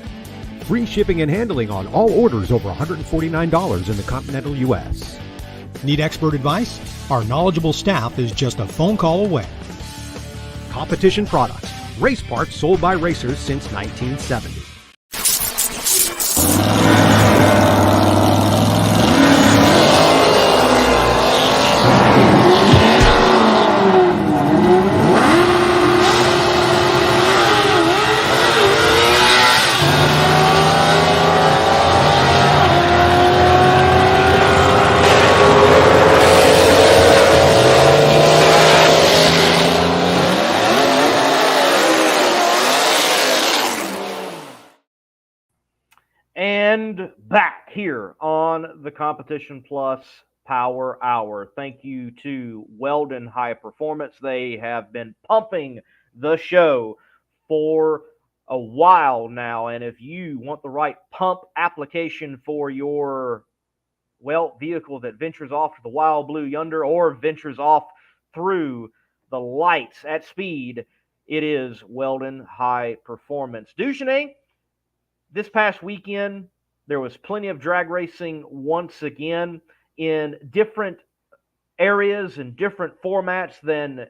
Speaker 4: Free shipping and handling on all orders over $149 in the continental U.S.
Speaker 6: Need expert advice? Our knowledgeable staff is just a phone call away.
Speaker 4: Competition Products, race parts sold by racers since 1970.
Speaker 2: And back here on the Competition Plus Power Hour. Thank you to Weldon High Performance. They have been pumping the show for a while now. And if you want the right pump application for your, well, vehicle that ventures off to the wild blue yonder or ventures off through the lights at speed, it is Weldon High Performance. Duchesne, this past weekend, there was plenty of drag racing once again in different areas and different formats than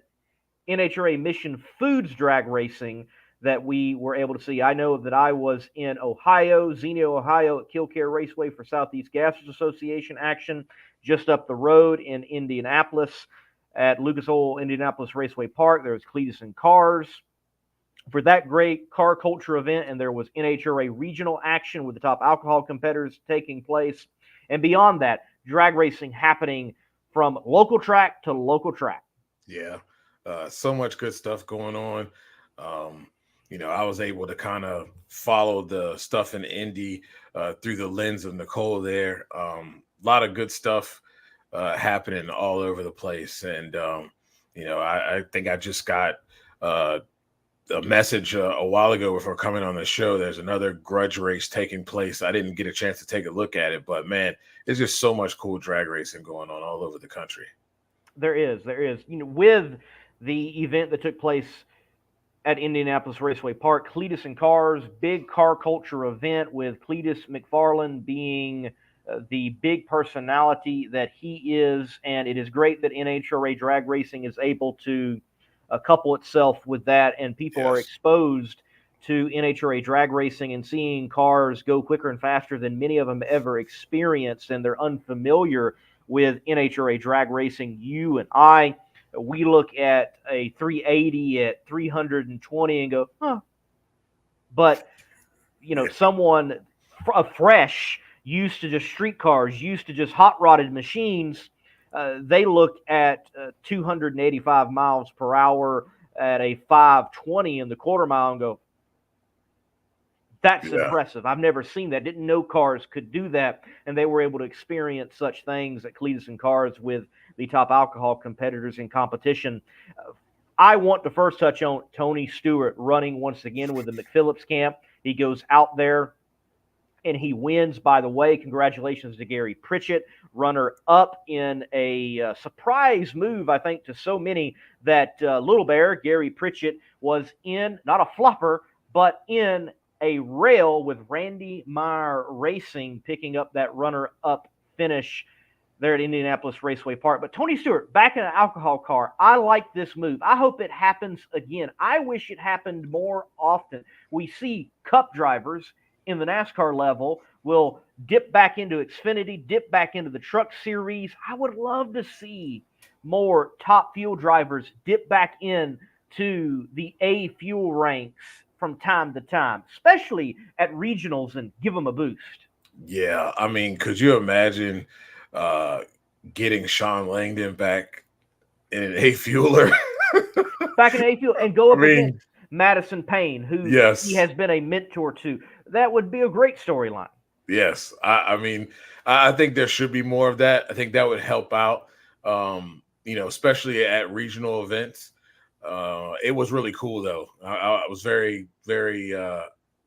Speaker 2: NHRA Mission Foods drag racing that we were able to see. I know that I was in Ohio, Xenia, Ohio at Killcare Raceway for Southeast Gassers Association action, just up the road in Indianapolis at Lucas Oil Indianapolis Raceway Park. There was Cletus and Cars for that great car culture event, and there was NHRA regional action with the top alcohol competitors taking place. And beyond that, drag racing happening from local track to local track.
Speaker 3: Yeah, so much good stuff going on. I was able to kind of follow the stuff in Indy through the lens of Nicole there. A lot of good stuff happening all over the place. And, I think I just got a message a while ago before coming on the show. There's another grudge race taking place. I didn't get a chance to take a look at it, but man, there's just so much cool drag racing going on all over the country. There is.
Speaker 2: With the event that took place at Indianapolis Raceway Park, Cletus and Cars, big car culture event with Cletus McFarland being the big personality that he is. And it is great that NHRA drag racing is able to couple itself with that, and people are exposed to NHRA drag racing and seeing cars go quicker and faster than many of them ever experienced, and they're unfamiliar with NHRA drag racing. You and I, we look at a 380 at 320 and go, huh. But, someone fresh, used to just street cars, used to just hot-rodded machines, they look at 285 miles per hour at a 520 in the quarter mile and go, that's impressive. I've never seen that. Didn't know cars could do that. And they were able to experience such things at Cletus and Cars with the top alcohol competitors in competition. I want to first touch on Tony Stewart running once again with the McPhillips camp. He goes out there and he wins. By the way, congratulations to Gary Pritchett, runner up in a surprise move, I think, to so many that Little Bear, Gary Pritchett, was in, not a flopper, but in a rail with Randy Meyer Racing, picking up that runner-up finish there at Indianapolis Raceway Park. But Tony Stewart, back in an alcohol car, I like this move. I hope it happens again. I wish it happened more often. We see Cup drivers in the NASCAR level will dip back into Xfinity, dip back into the Truck Series. I would love to see more top fuel drivers dip back in to the A fuel ranks from time to time, especially at regionals, and give them a boost.
Speaker 3: Yeah, I mean, could you imagine getting Sean Langdon back in an A fueler?
Speaker 2: Back in A fuel and go up against Madison Payne, who he has been a mentor to. That would be a great storyline.
Speaker 3: Yes. I mean, I think there should be more of that. I think that would help out, especially at regional events. It was really cool, though. I was very, very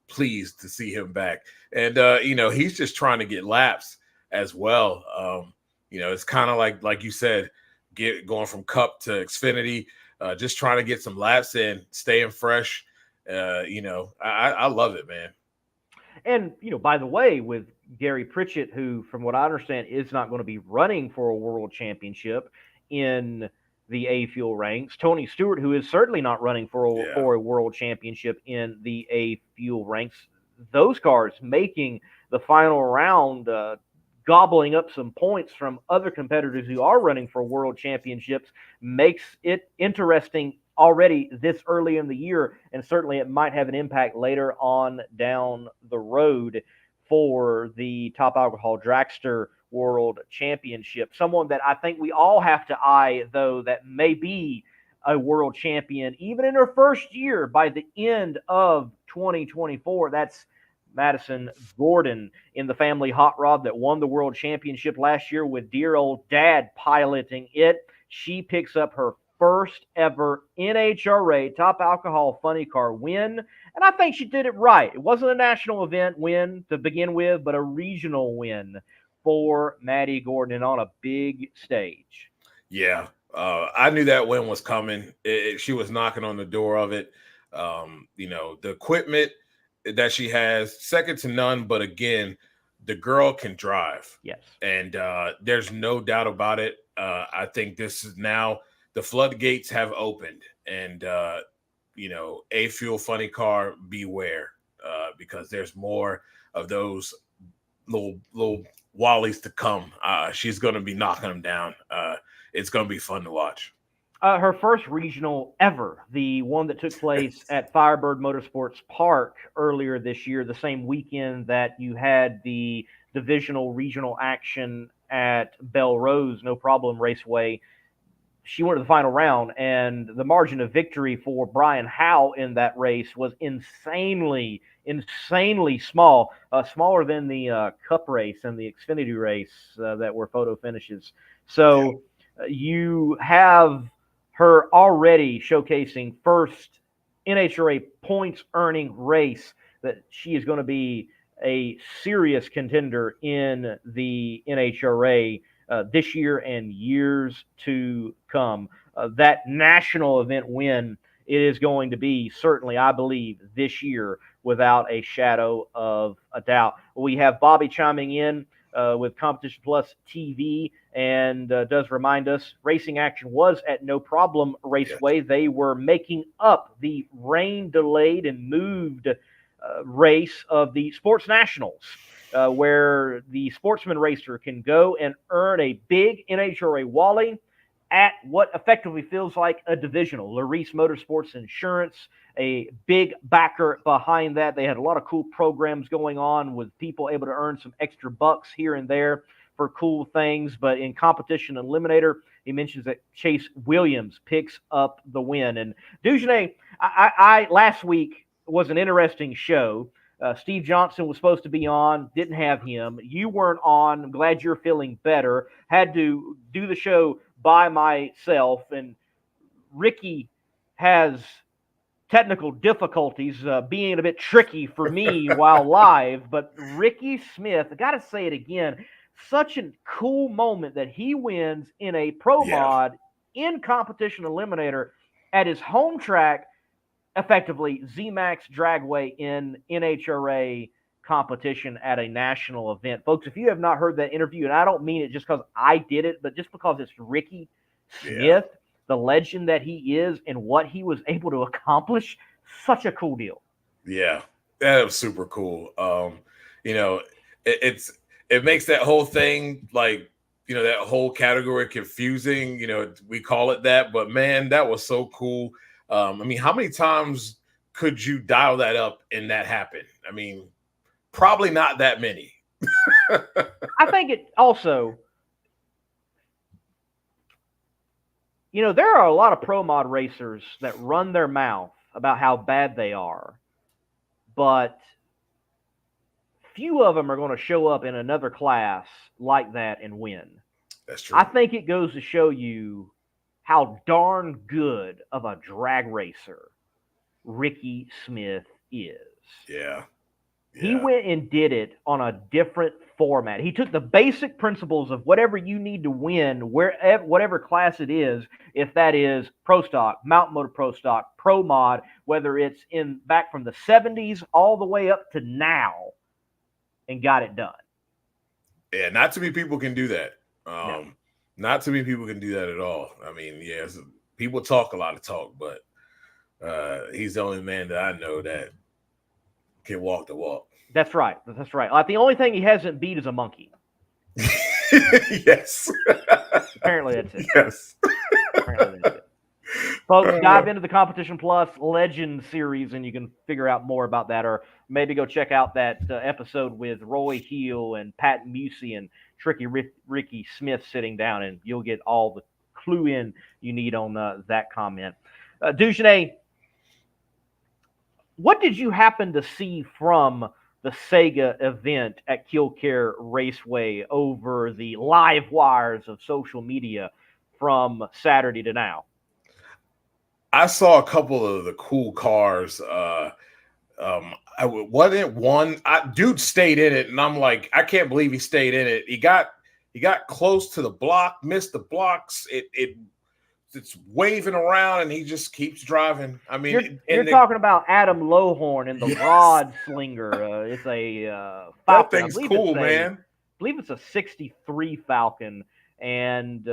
Speaker 3: pleased to see him back. And, he's just trying to get laps as well. It's kind of like you said, going from Cup to Xfinity, just trying to get some laps in, staying fresh. I love it, man.
Speaker 2: And, by the way, with Gary Pritchett, who, from what I understand, is not going to be running for a world championship in the A fuel ranks. Tony Stewart, who is certainly not running for a world championship in the A fuel ranks. those cars making the final round, gobbling up some points from other competitors who are running for world championships, makes it interesting already this early in the year, and certainly it might have an impact later on down the road for the Top Alcohol Dragster World Championship. Someone that I think we all have to eye, though, that may be a world champion even in her first year by the end of 2024. That's Madison Gordon in the family hot rod that won the world championship last year with dear old dad piloting it. She picks up her first ever NHRA Top Alcohol Funny Car win, and I think she did it right. It wasn't a national event win to begin with, but a regional win for Maddie Gordon on a big stage.
Speaker 3: Yeah, I knew that win was coming. She was knocking on the door of it. The equipment that she has, second to none. But again, the girl can drive.
Speaker 2: Yes.
Speaker 3: And there's no doubt about it. I think this is now the floodgates have opened. And, A Fuel Funny Car, beware, because there's more of those little Wallies to come. She's going to be knocking them down. It's going to be fun to watch.
Speaker 2: Her first regional ever, the one that took place at Firebird Motorsports Park earlier this year, the same weekend that you had the divisional regional action at Belle Rose, No Problem Raceway. She went to the final round, and the margin of victory for Brian Howe in that race was insanely small, smaller than the Cup race and the Xfinity race that were photo finishes. So you have her already showcasing first NHRA points earning race that she is going to be a serious contender in the NHRA this year and years to come. That national event win, it is going to be certainly, I believe, this year without a shadow of a doubt. We have Bobby chiming in with Competition Plus TV and does remind us Racing Action was at No Problem Raceway. Yes. They were making up the rain delayed and moved race of the Sports Nationals, where the sportsman racer can go and earn a big NHRA Wally at what effectively feels like a divisional. Larice Motorsports Insurance, a big backer behind that. They had a lot of cool programs going on with people able to earn some extra bucks here and there for cool things. But in Competition Eliminator, he mentions that Chase Williams picks up the win. And Dugenais, I last week was an interesting show. Steve Johnson was supposed to be on, didn't have him. You weren't on. I'm glad you're feeling better. Had to do the show by myself, and Ricky has technical difficulties being a bit tricky for me while live, but Ricky Smith, I got to say it again, such a cool moment that he wins in a pro mod in Competition Eliminator at his home track, effectively ZMAX Dragway in NHRA competition at a national event. Folks, if you have not heard that interview, and I don't mean it just because I did it, but just because it's Ricky Smith, the legend that he is and what he was able to accomplish, such a cool deal.
Speaker 3: Yeah, that was super cool. It makes that whole thing, like, that whole category confusing. We call it that, but man, that was so cool. How many times could you dial that up and that happen? Probably not that many.
Speaker 2: I think it also, there are a lot of pro mod racers that run their mouth about how bad they are, but few of them are going to show up in another class like that and win.
Speaker 3: That's true.
Speaker 2: I think it goes to show you how darn good of a drag racer Ricky Smith is.
Speaker 3: Yeah.
Speaker 2: He went and did it on a different format. He took the basic principles of whatever you need to win, whatever class it is, if that is Pro Stock, Mountain Motor Pro Stock, Pro Mod, whether it's back from the 70s all the way up to now, and got it done.
Speaker 3: Yeah, not too many people can do that.
Speaker 2: No.
Speaker 3: Not too many people can do that at all. People talk a lot of talk, but he's the only man that I know that can walk the walk.
Speaker 2: That's right. That's right. Like, the only thing he hasn't beat is a monkey.
Speaker 3: Yes.
Speaker 2: Apparently that's it.
Speaker 3: Yes.
Speaker 2: Apparently that's it. Folks, dive into the Competition Plus Legend series, and you can figure out more about that, or maybe go check out that episode with Roy Heel and Pat Musey and Ricky Smith sitting down, and you'll get all the clue in you need on that comment. Dugenais, what did you happen to see from the Sega event at Killcare Raceway over the live wires of social media from Saturday to now?
Speaker 3: I saw a couple of the cool cars. I wasn't one. Dude stayed in it, and I'm like, I can't believe he stayed in it. He got close to the block, missed the blocks. It's waving around, and he just keeps driving. I mean,
Speaker 2: you're talking about Adam Lohorn and the Rod Slinger. It's a Falcon.
Speaker 3: That thing's cool, man.
Speaker 2: I believe it's a '63 Falcon. And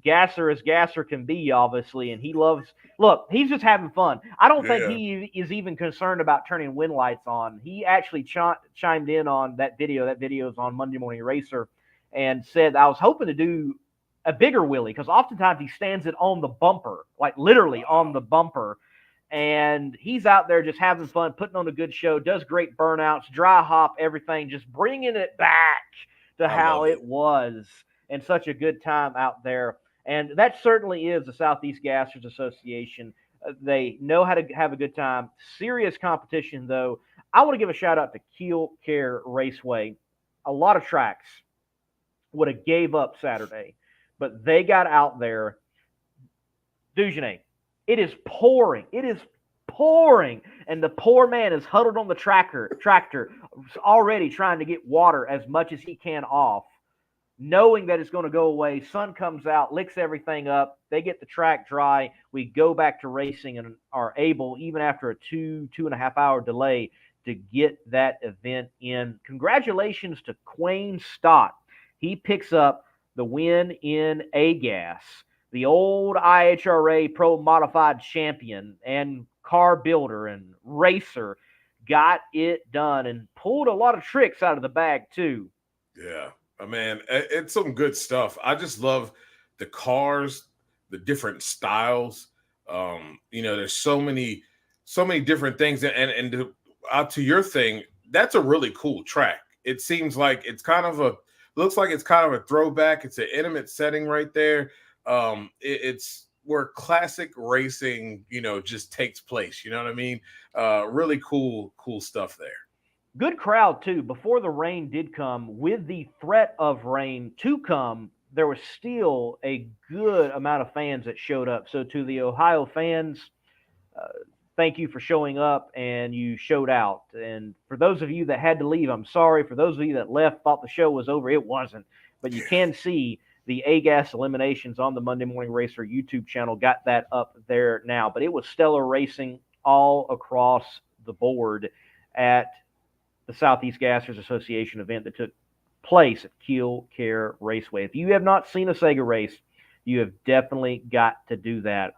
Speaker 2: Gasser as Gasser can be, obviously, and he loves. Look, he's just having fun. I don't think he is even concerned about turning wind lights on. He actually chimed in on that video. That video is on Monday Morning Racer, and said, "I was hoping to do a bigger wheelie because oftentimes he stands it on the bumper, like literally on the bumper." And he's out there just having fun, putting on a good show. Does great burnouts, dry hop, everything, just bringing it back to how it was. And such a good time out there. And that certainly is the Southeast Gassers Association. They know how to have a good time. Serious competition, though. I want to give a shout-out to Killcare Raceway. A lot of tracks would have gave up Saturday, but they got out there. Dugenais, it is pouring. It is pouring. And the poor man is huddled on the tractor, already trying to get water as much as he can off, knowing that it's going to go away. Sun comes out, licks everything up. They get the track dry. We go back to racing and are able, even after a 2.5 hour delay, to get that event in. Congratulations to Quayne Stott. He picks up the win in A-Gas, the old IHRA Pro Modified champion and car builder and racer. Got it done and pulled a lot of tricks out of the bag, too.
Speaker 3: Yeah. Man, it's some good stuff. I just love the cars, the different styles. There's so many different things. And to your thing, that's a really cool track. It seems like looks like it's kind of a throwback. It's an intimate setting right there. It's where classic racing, just takes place. You know what I mean? Really cool stuff there.
Speaker 2: Good crowd, too. Before the rain did come, with the threat of rain to come, there was still a good amount of fans that showed up. So to the Ohio fans, thank you for showing up, and you showed out. And for those of you that had to leave, I'm sorry. For those of you that left, thought the show was over, it wasn't. But you can see the A-Gas eliminations on the Monday Morning Racer YouTube channel. Got that up there now. But it was stellar racing all across the board at the Southeast Gassers Association event that took place at Killcare Raceway. If you have not seen a Sega race, you have definitely got to do that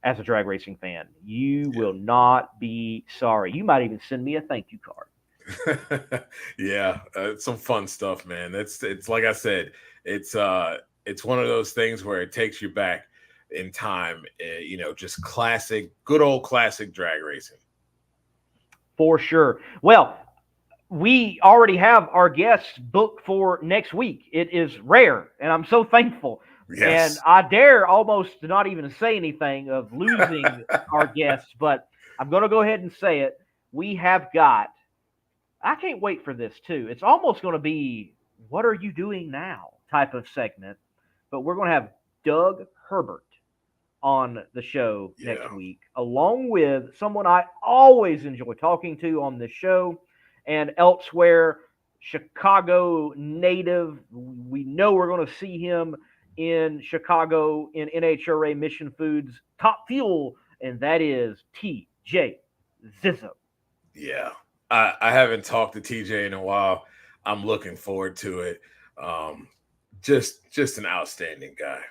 Speaker 2: as a drag racing fan. You will not be sorry. You might even send me a thank you card.
Speaker 3: Yeah, it's some fun stuff, man. It's like I said, it's one of those things where it takes you back in time. Just good old classic drag racing. For sure.
Speaker 2: Well, we already have our guests booked for next week. It is rare, and I'm so thankful. Yes. And I dare almost not even say anything of losing our guests, but I'm going to go ahead and say it. We have got – I can't wait for this, too. It's almost going to be what are you doing now type of segment, but we're going to have Doug Herbert on the show next week, along with someone I always enjoy talking to on this show and elsewhere, Chicago native. We know we're going to see him in Chicago in NHRA Mission Foods Top Fuel, and that is TJ Zizzo.
Speaker 3: Yeah, I haven't talked to TJ in a while. I'm looking forward to it. Just an outstanding guy.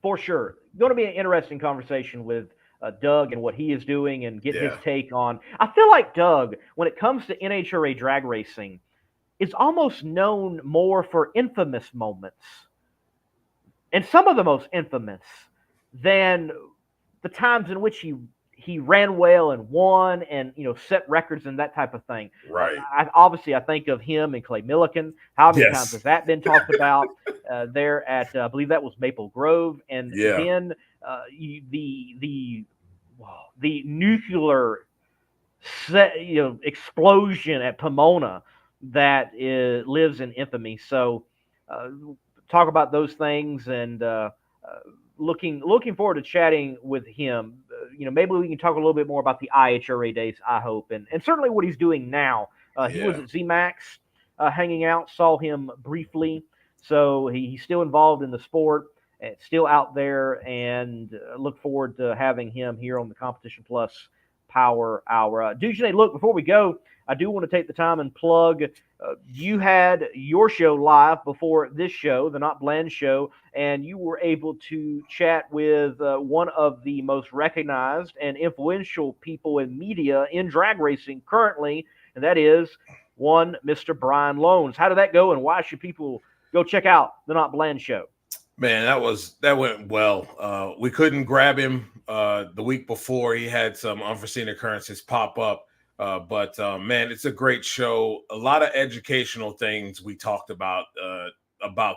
Speaker 2: For sure. Going to be an interesting conversation with Doug and what he is doing and get his
Speaker 3: Yeah.
Speaker 2: take on. I feel like Doug, when it comes to NHRA drag racing, is almost known more for infamous moments, and some of the most infamous, than the times in which he ran well and won and set records and that type of thing.
Speaker 3: Right.
Speaker 2: I think of him and Clay Millican. How many times
Speaker 3: Yes.
Speaker 2: has that been talked about there at I believe that was Maple Grove, and
Speaker 3: Yeah.
Speaker 2: then the nuclear explosion at Pomona that lives in infamy. So talk about those things, and looking forward to chatting with him. Maybe we can talk a little bit more about the IHRA days, I hope, and certainly what he's doing now. He was
Speaker 3: Yeah.
Speaker 2: at ZMAX hanging out, saw him briefly, so he's still involved in the sport, and still out there, and look forward to having him here on the Competition Plus Power Hour. Dujanet, look, before we go, I do want to take the time and plug. You had your show live before this show, the Not Bland Show, and you were able to chat with one of the most recognized and influential people in media in drag racing currently, and that is one Mr. Brian Loans. How did that go, and why should people go check out the Not Bland Show?
Speaker 3: Man, that went well. We couldn't grab him the week before. He had some unforeseen occurrences pop up. But man, it's a great show. A lot of educational things we talked about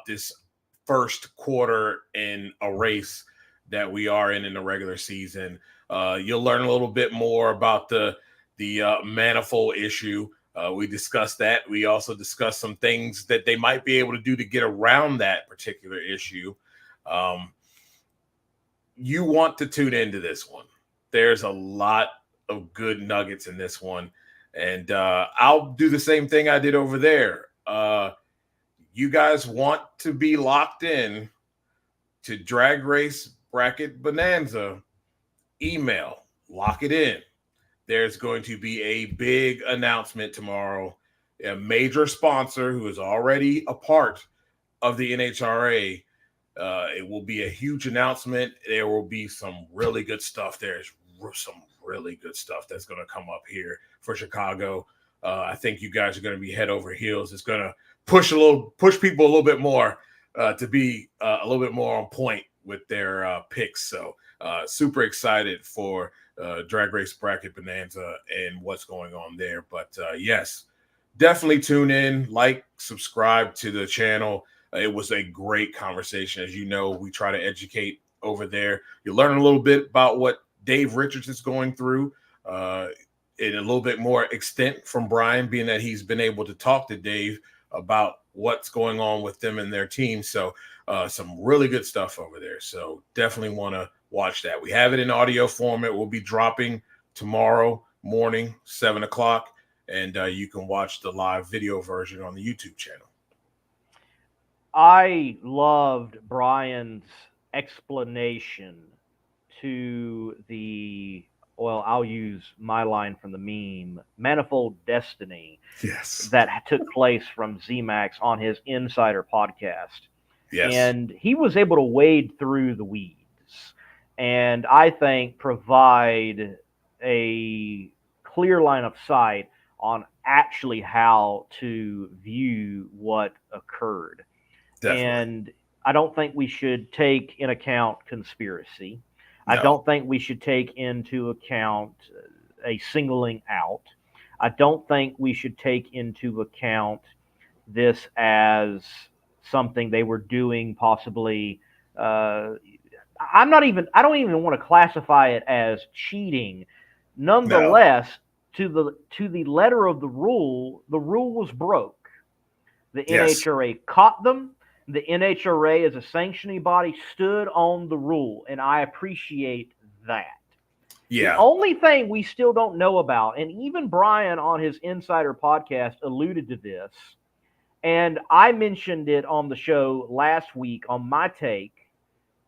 Speaker 3: this first quarter in a race that we are in the regular season. You'll learn a little bit more about the manifold issue. We discussed that. We also discussed some things that they might be able to do to get around that particular issue. You want to tune into this one. There's a lot of good nuggets in this one, and I'll do the same thing I did over there. You guys want to be locked in to Drag Race Bracket Bonanza, email, lock it in. There's going to be a big announcement tomorrow. A major sponsor who is already a part of the NHRA. It will be a huge announcement. There will be some really good stuff. There's some really good stuff that's going to come up here for Chicago. I think you guys are going to be head over heels. It's going to push people a little bit more to be a little bit more on point with their picks. So super excited for Drag Race Bracket Bonanza and what's going on there. But yes, definitely tune in, like, subscribe to the channel. It was a great conversation. As you know, we try to educate over there. You learn a little bit about what Dave Richards is going through in a little bit more extent from Brian, being that he's been able to talk to Dave about what's going on with them and their team. So some really good stuff over there. So definitely want to watch that. We have it in audio format. We'll be dropping tomorrow morning, 7 o'clock, and you can watch the live video version on the YouTube channel.
Speaker 2: I loved Brian's explanation to I'll use my line from the meme, manifold destiny that took place from ZMAX on his Insider podcast.
Speaker 3: Yes.
Speaker 2: And he was able to wade through the weeds and I think provide a clear line of sight on actually how to view what occurred.
Speaker 3: Definitely.
Speaker 2: And I don't think we should take into account conspiracy.
Speaker 3: No.
Speaker 2: I don't think we should take into account a singling out. I don't think we should take into account this as something they were doing possibly. I don't even want to classify it as cheating. Nonetheless, to the letter of the rule was broke. The NHRA caught them. The NHRA, as a sanctioning body, stood on the rule, and I appreciate that.
Speaker 3: Yeah.
Speaker 2: The only thing we still don't know about, and even Brian on his Insider podcast alluded to this, and I mentioned it on the show last week on my take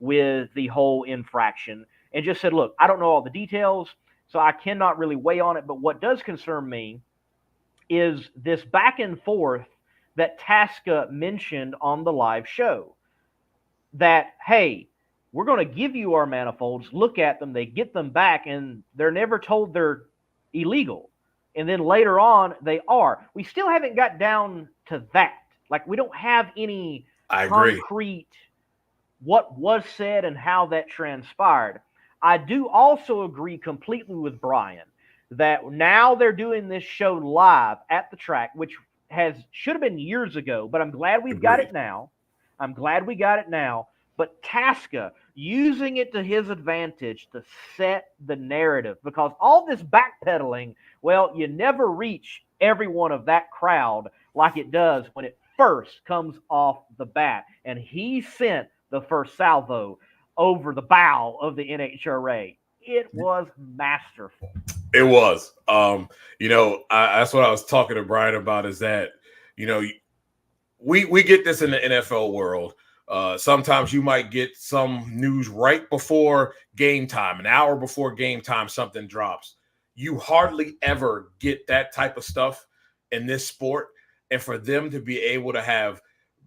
Speaker 2: with the whole infraction, and just said, look, I don't know all the details, so I cannot really weigh on it, but what does concern me is this back and forth that Tasca mentioned on the live show, that, hey, we're going to give you our manifolds, look at them, they get them back, and they're never told they're illegal. And then later on, they are. We still haven't got down to that. Like, we don't have any concrete what was said and how that transpired. I do also agree completely with Brian that now they're doing this show live at the track, which should have been years ago, but I'm glad we've got it now. But Tasca using it to his advantage to set the narrative, because all this backpedaling, well, you never reach everyone of that crowd like it does when it first comes off the bat. And he sent the first salvo over the bow of the NHRA. It was masterful.
Speaker 3: It was. That's what I was talking to Brian about, is that, we get this in the NFL world. Sometimes you might get some news right before game time, an hour before game time, something drops. You hardly ever get that type of stuff in this sport. And for them to be able to have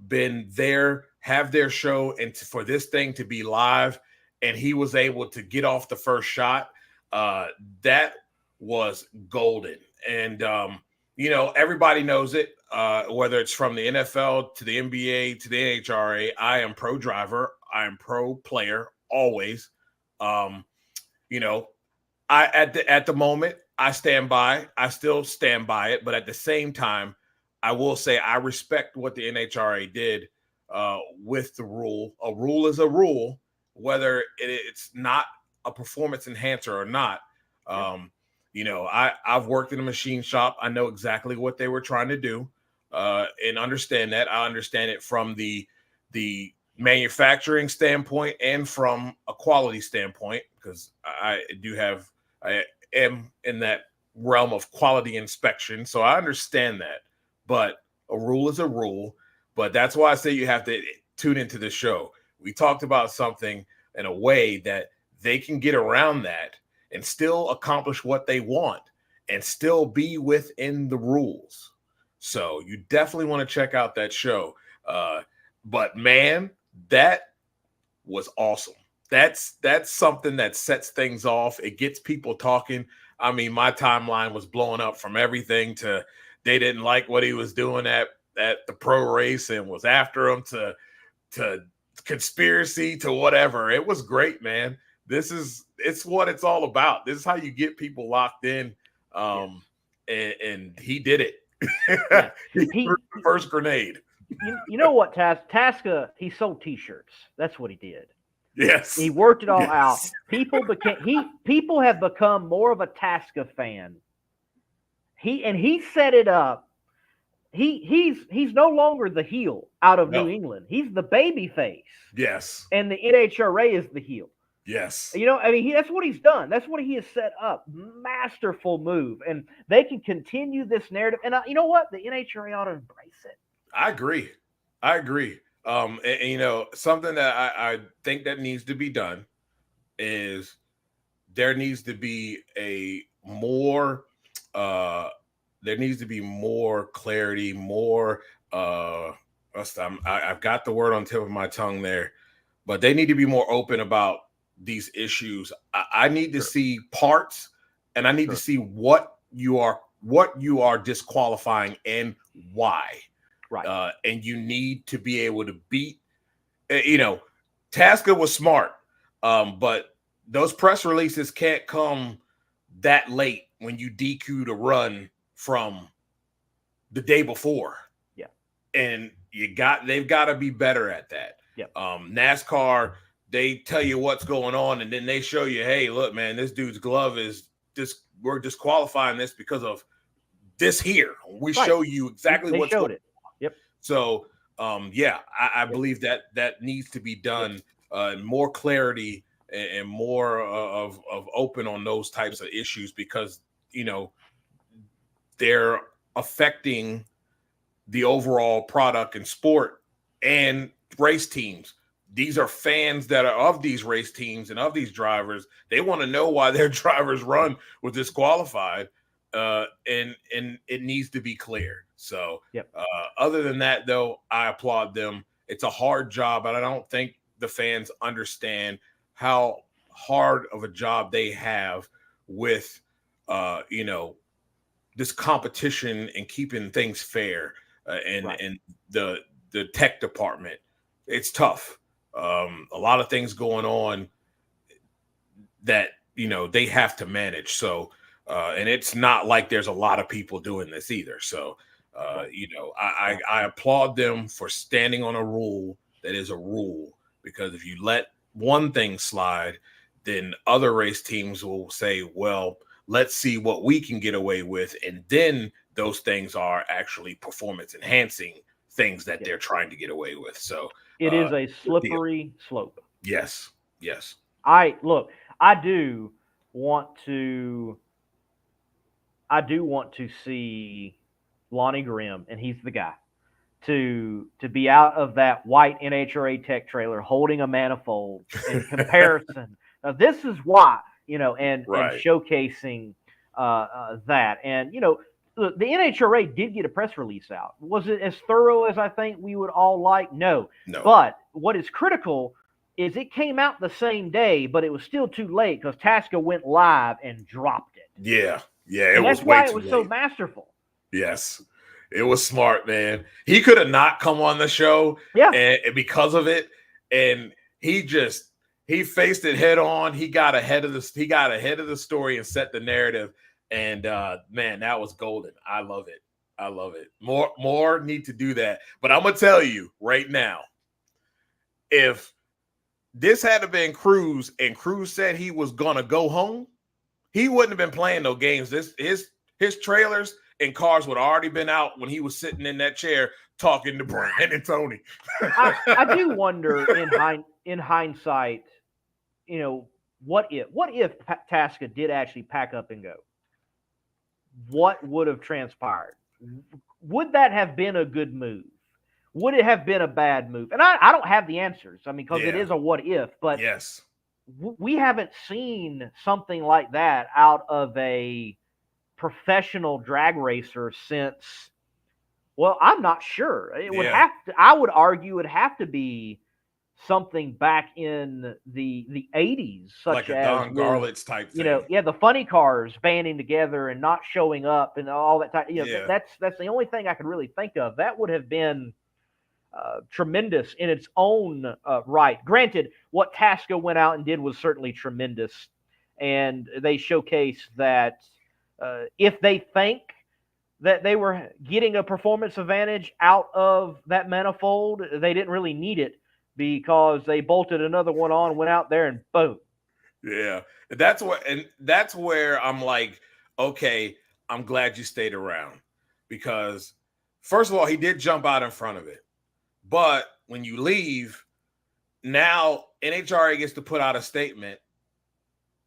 Speaker 3: been there, have their show, and for this thing to be live, and he was able to get off the first shot, that was golden. And, everybody knows it, whether it's from the NFL to the NBA to the NHRA. I am pro driver. I am pro player always. At the moment, I stand by. I still stand by it. But at the same time, I will say I respect what the NHRA did with the rule. A rule is a rule, whether it's not a performance enhancer or not. I've worked in a machine shop. I know exactly what they were trying to do, and understand that. I understand it from the manufacturing standpoint and from a quality standpoint, because I am in that realm of quality inspection. So I understand that, but a rule is a rule. But that's why I say you have to tune into the show. We talked about something in a way that they can get around that and still accomplish what they want and still be within the rules. So you definitely want to check out that show. But man, that was awesome. That's something that sets things off. It gets people talking. I mean, my timeline was blowing up from everything to they didn't like what he was doing at the pro race and was after him, to conspiracy, to whatever. It was great, man. It's what it's all about. This is how you get people locked in. And he did it. He threw the first grenade.
Speaker 2: You know what, Tasca, he sold T-shirts. That's what he did.
Speaker 3: Yes.
Speaker 2: He worked it all out. People have become more of a Tasca fan. He set it up. He's no longer the heel out of New England. He's the baby face.
Speaker 3: Yes.
Speaker 2: And the NHRA is the heel.
Speaker 3: Yes.
Speaker 2: That's what he's done. That's what he has set up. Masterful move. And they can continue this narrative. And you know what? The NHRA ought to embrace it.
Speaker 3: I agree. Something that I think that needs to be done is there needs to be more clarity, more I've got the word on the tip of my tongue there, but they need to be more open about these issues. I need to see parts, and I need to see what you are disqualifying and why.
Speaker 2: Right.
Speaker 3: And you need to be able to beat, Tasca was smart, but those press releases can't come that late when you DQ'd a run from the day before.
Speaker 2: Yeah.
Speaker 3: And they've got to be better at that.
Speaker 2: Yeah.
Speaker 3: NASCAR, they tell you what's going on, and then they show you, hey, look, man, this dude's glove we're disqualifying this because of this here. We show you exactly what's going on.
Speaker 2: Yep.
Speaker 3: So, I believe that needs to be done. More clarity and more of open on those types of issues, because they're affecting the overall product and sport and race teams. These are fans that are of these race teams and of these drivers. They want to know why their drivers run was disqualified, and it needs to be clear. So,
Speaker 2: yep.
Speaker 3: Other than that, though, I applaud them. It's a hard job, but I don't think the fans understand how hard of a job they have with, this competition and keeping things fair, and the tech department. It's tough. A lot of things going on that, they have to manage. So, and it's not like there's a lot of people doing this either. So, I applaud them for standing on a rule that is a rule, because if you let one thing slide, then other race teams will say, well, let's see what we can get away with. And then those things are actually performance enhancing things that they're trying to get away with. So
Speaker 2: it is a slippery slope.
Speaker 3: Yes. Yes.
Speaker 2: I do want to see Lonnie Grimm, and he's the guy, to be out of that white NHRA tech trailer holding a manifold in comparison. Now, this is why, and showcasing that. And, the NHRA did get a press release out. Was it as thorough as I think we would all like? No. But what is critical is it came out the same day, but it was still too late because Tasca went live and dropped it.
Speaker 3: Yeah.
Speaker 2: And that's why it was so masterful.
Speaker 3: Yes. It was smart, man. He could have not come on the show, and because of it, and he faced it head on. He got ahead of the story and set the narrative. And man, that was golden. I love it. More need to do that. But I'm gonna tell you right now, if this had been Cruz and Cruz said he was gonna go home, he wouldn't have been playing no games. His trailers and cars would have already been out when he was sitting in that chair talking to Brian and Tony.
Speaker 2: I do wonder in hindsight, what if Tasca did actually pack up and go? What would have transpired? Would that have been a good move? Would it have been a bad move? And I don't have the answers. I mean, because it is a what if, but
Speaker 3: yes,
Speaker 2: we haven't seen something like that out of a professional drag racer since, well, I'm not sure. It would have to, I would argue it would have to be something back in the 80s, such
Speaker 3: like a
Speaker 2: as
Speaker 3: Don Garlits type thing.
Speaker 2: The funny cars banding together and not showing up and all that type. That's the only thing I could really think of. That would have been tremendous in its own right. Granted, what Tasca went out and did was certainly tremendous, and they showcased that if they think that they were getting a performance advantage out of that manifold, they didn't really need it because they bolted another one on, went out there, and boom.
Speaker 3: Yeah, that's where I'm like, okay, I'm glad you stayed around, because first of all, he did jump out in front of it. But when you leave, now NHRA gets to put out a statement,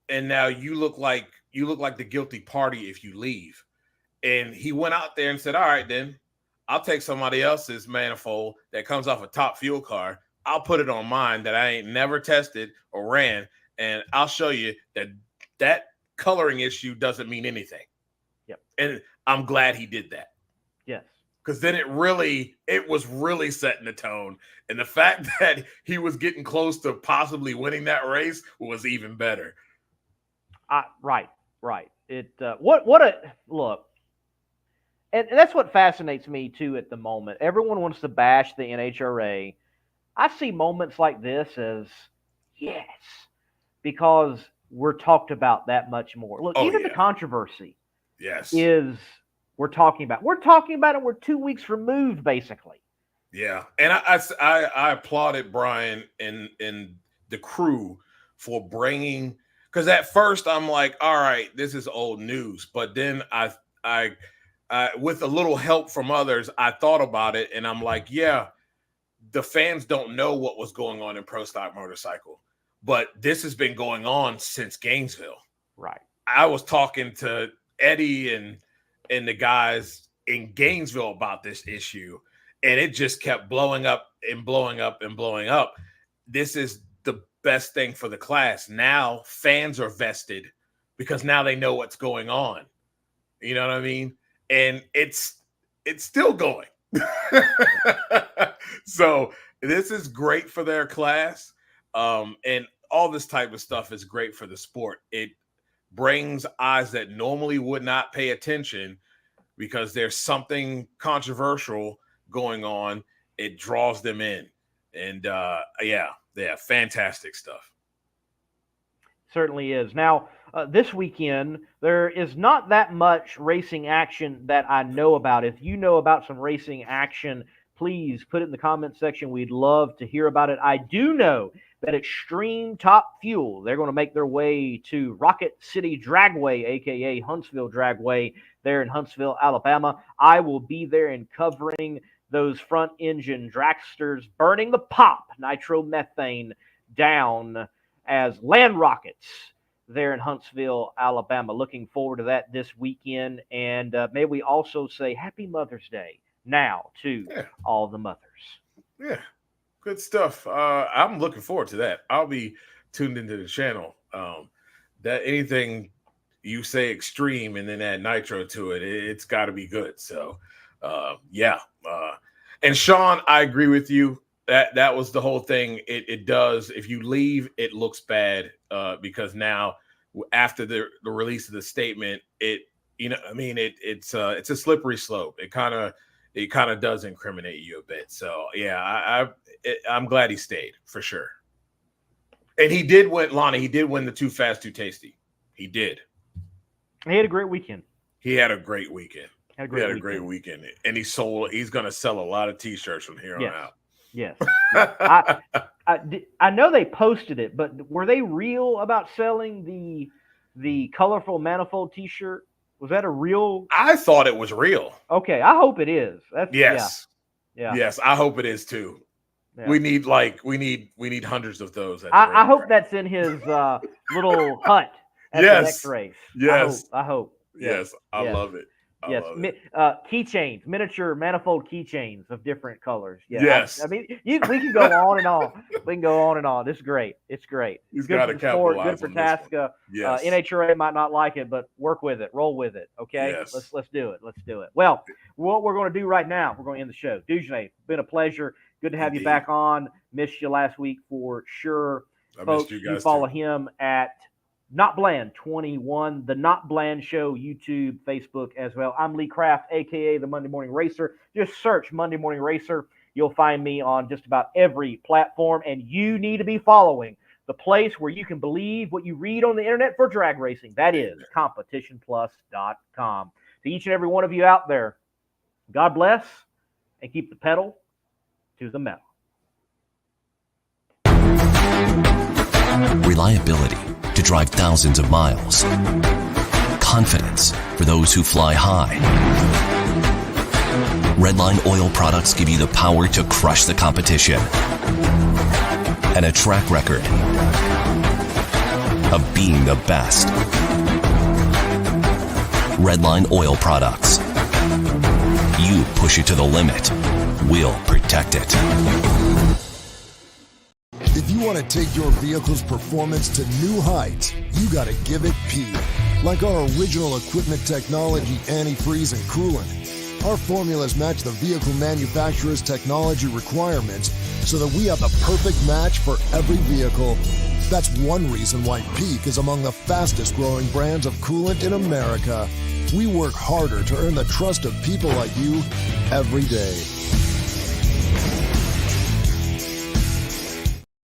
Speaker 3: and now you look like the guilty party if you leave. And he went out there and said, all right, then I'll take somebody else's manifold that comes off a top fuel car. I'll put it on mine that I ain't never tested or ran, and I'll show you that coloring issue doesn't mean anything.
Speaker 2: Yep.
Speaker 3: And I'm glad he did that.
Speaker 2: Yes.
Speaker 3: Because then it was really setting the tone. And the fact that he was getting close to possibly winning that race was even better.
Speaker 2: Right. It what a look. And that's what fascinates me too at the moment. Everyone wants to bash the NHRA. I see moments like this as yes, because we're talked about that much more. Look, the controversy is we're talking about it. We're 2 weeks removed, basically.
Speaker 3: Yeah, and I applauded Brian and the crew for bringing, because at first I'm like, all right, this is old news, but then I with a little help from others, I thought about it, and I'm like, yeah, the fans don't know what was going on in Pro Stock Motorcycle, but this has been going on since Gainesville.
Speaker 2: Right.
Speaker 3: I was talking to Eddie and the guys in Gainesville about this issue, and it just kept blowing up and blowing up and blowing up. This is the best thing for the class. Now fans are vested because now they know what's going on. You know what I mean? And it's still going. So this is great for their class. And all this type of stuff is great for the sport. It brings eyes that normally would not pay attention because there's something controversial going on. It draws them in. And yeah, fantastic stuff.
Speaker 2: Certainly is. Now, this weekend, there is not that much racing action that I know about. If you know about some racing action, please put it in the comment section. We'd love to hear about it. I do know that Extreme Top Fuel, they're going to make their way to Rocket City Dragway, a.k.a. Huntsville Dragway, there in Huntsville, Alabama. I will be there and covering those front engine dragsters burning the pop nitromethane down as land rockets there in Huntsville, Alabama. Looking forward to that this weekend. And may we also say Happy Mother's Day now to all the mothers.
Speaker 3: Yeah, good stuff. I'm looking forward to that. I'll be tuned into the channel. That anything you say extreme and then add nitro to it, it's got to be good. So, yeah. And Sean, I agree with you. That was the whole thing. It does. If you leave, it looks bad because now after the release of the statement, it's a slippery slope. It kind of does incriminate you a bit. So yeah, I'm glad he stayed for sure. And he did win, Lonnie. He did win the Too Fast, Too Tasty. He did.
Speaker 2: He had a great weekend.
Speaker 3: He had a great weekend.
Speaker 2: And
Speaker 3: he's going to sell a lot of T-shirts from here on out.
Speaker 2: Yes. I know they posted it, but were they real about selling the colorful manifold T-shirt? Was that a real?
Speaker 3: I thought it was real.
Speaker 2: Okay, I hope it is.
Speaker 3: Yes.
Speaker 2: Yeah.
Speaker 3: Yes, I hope it is too.
Speaker 2: Yeah.
Speaker 3: We need hundreds of those.
Speaker 2: I hope that's in his little hut at the next race.
Speaker 3: Yes.
Speaker 2: I hope.
Speaker 3: Yes. I love it.
Speaker 2: Yes, keychains, miniature manifold keychains of different colors. Yeah,
Speaker 3: yes.
Speaker 2: I mean, we can go on and on. We can go on and on. It's great. It's great.
Speaker 3: He's got to capitalize.
Speaker 2: Good for Tasca.
Speaker 3: Yes.
Speaker 2: NHRA might not like it, but work with it. Roll with it. Okay.
Speaker 3: Yes.
Speaker 2: Let's do it. Let's do it. Well, what we're going to do right now, we're going to end the show. Dujane, been a pleasure. Good to have you back on. Missed you last week for sure. Folks,
Speaker 3: missed you guys
Speaker 2: follow
Speaker 3: too.
Speaker 2: him at Not Bland 21, the Not Bland Show, YouTube, Facebook as well. I'm Lee Kraft, aka the Monday Morning Racer. Just search Monday Morning Racer. You'll find me on just about every platform, and you need to be following the place where you can believe what you read on the internet for drag racing. That is competitionplus.com. To each and every one of you out there, God bless, and keep the pedal to the metal.
Speaker 7: Reliability to drive thousands of miles. Confidence for those who fly high. Redline oil products give you the power to crush the competition. And a track record of being the best. Redline oil products. You push it to the limit. We'll protect it.
Speaker 8: If you want to take your vehicle's performance to new heights, you got to give it P. Like our original equipment technology, antifreeze, and coolant. Our formulas match the vehicle manufacturer's technology requirements so that we have the perfect match for every vehicle. That's one reason why Peak is among the fastest growing brands of coolant in America. We work harder to earn the trust of people like you every day.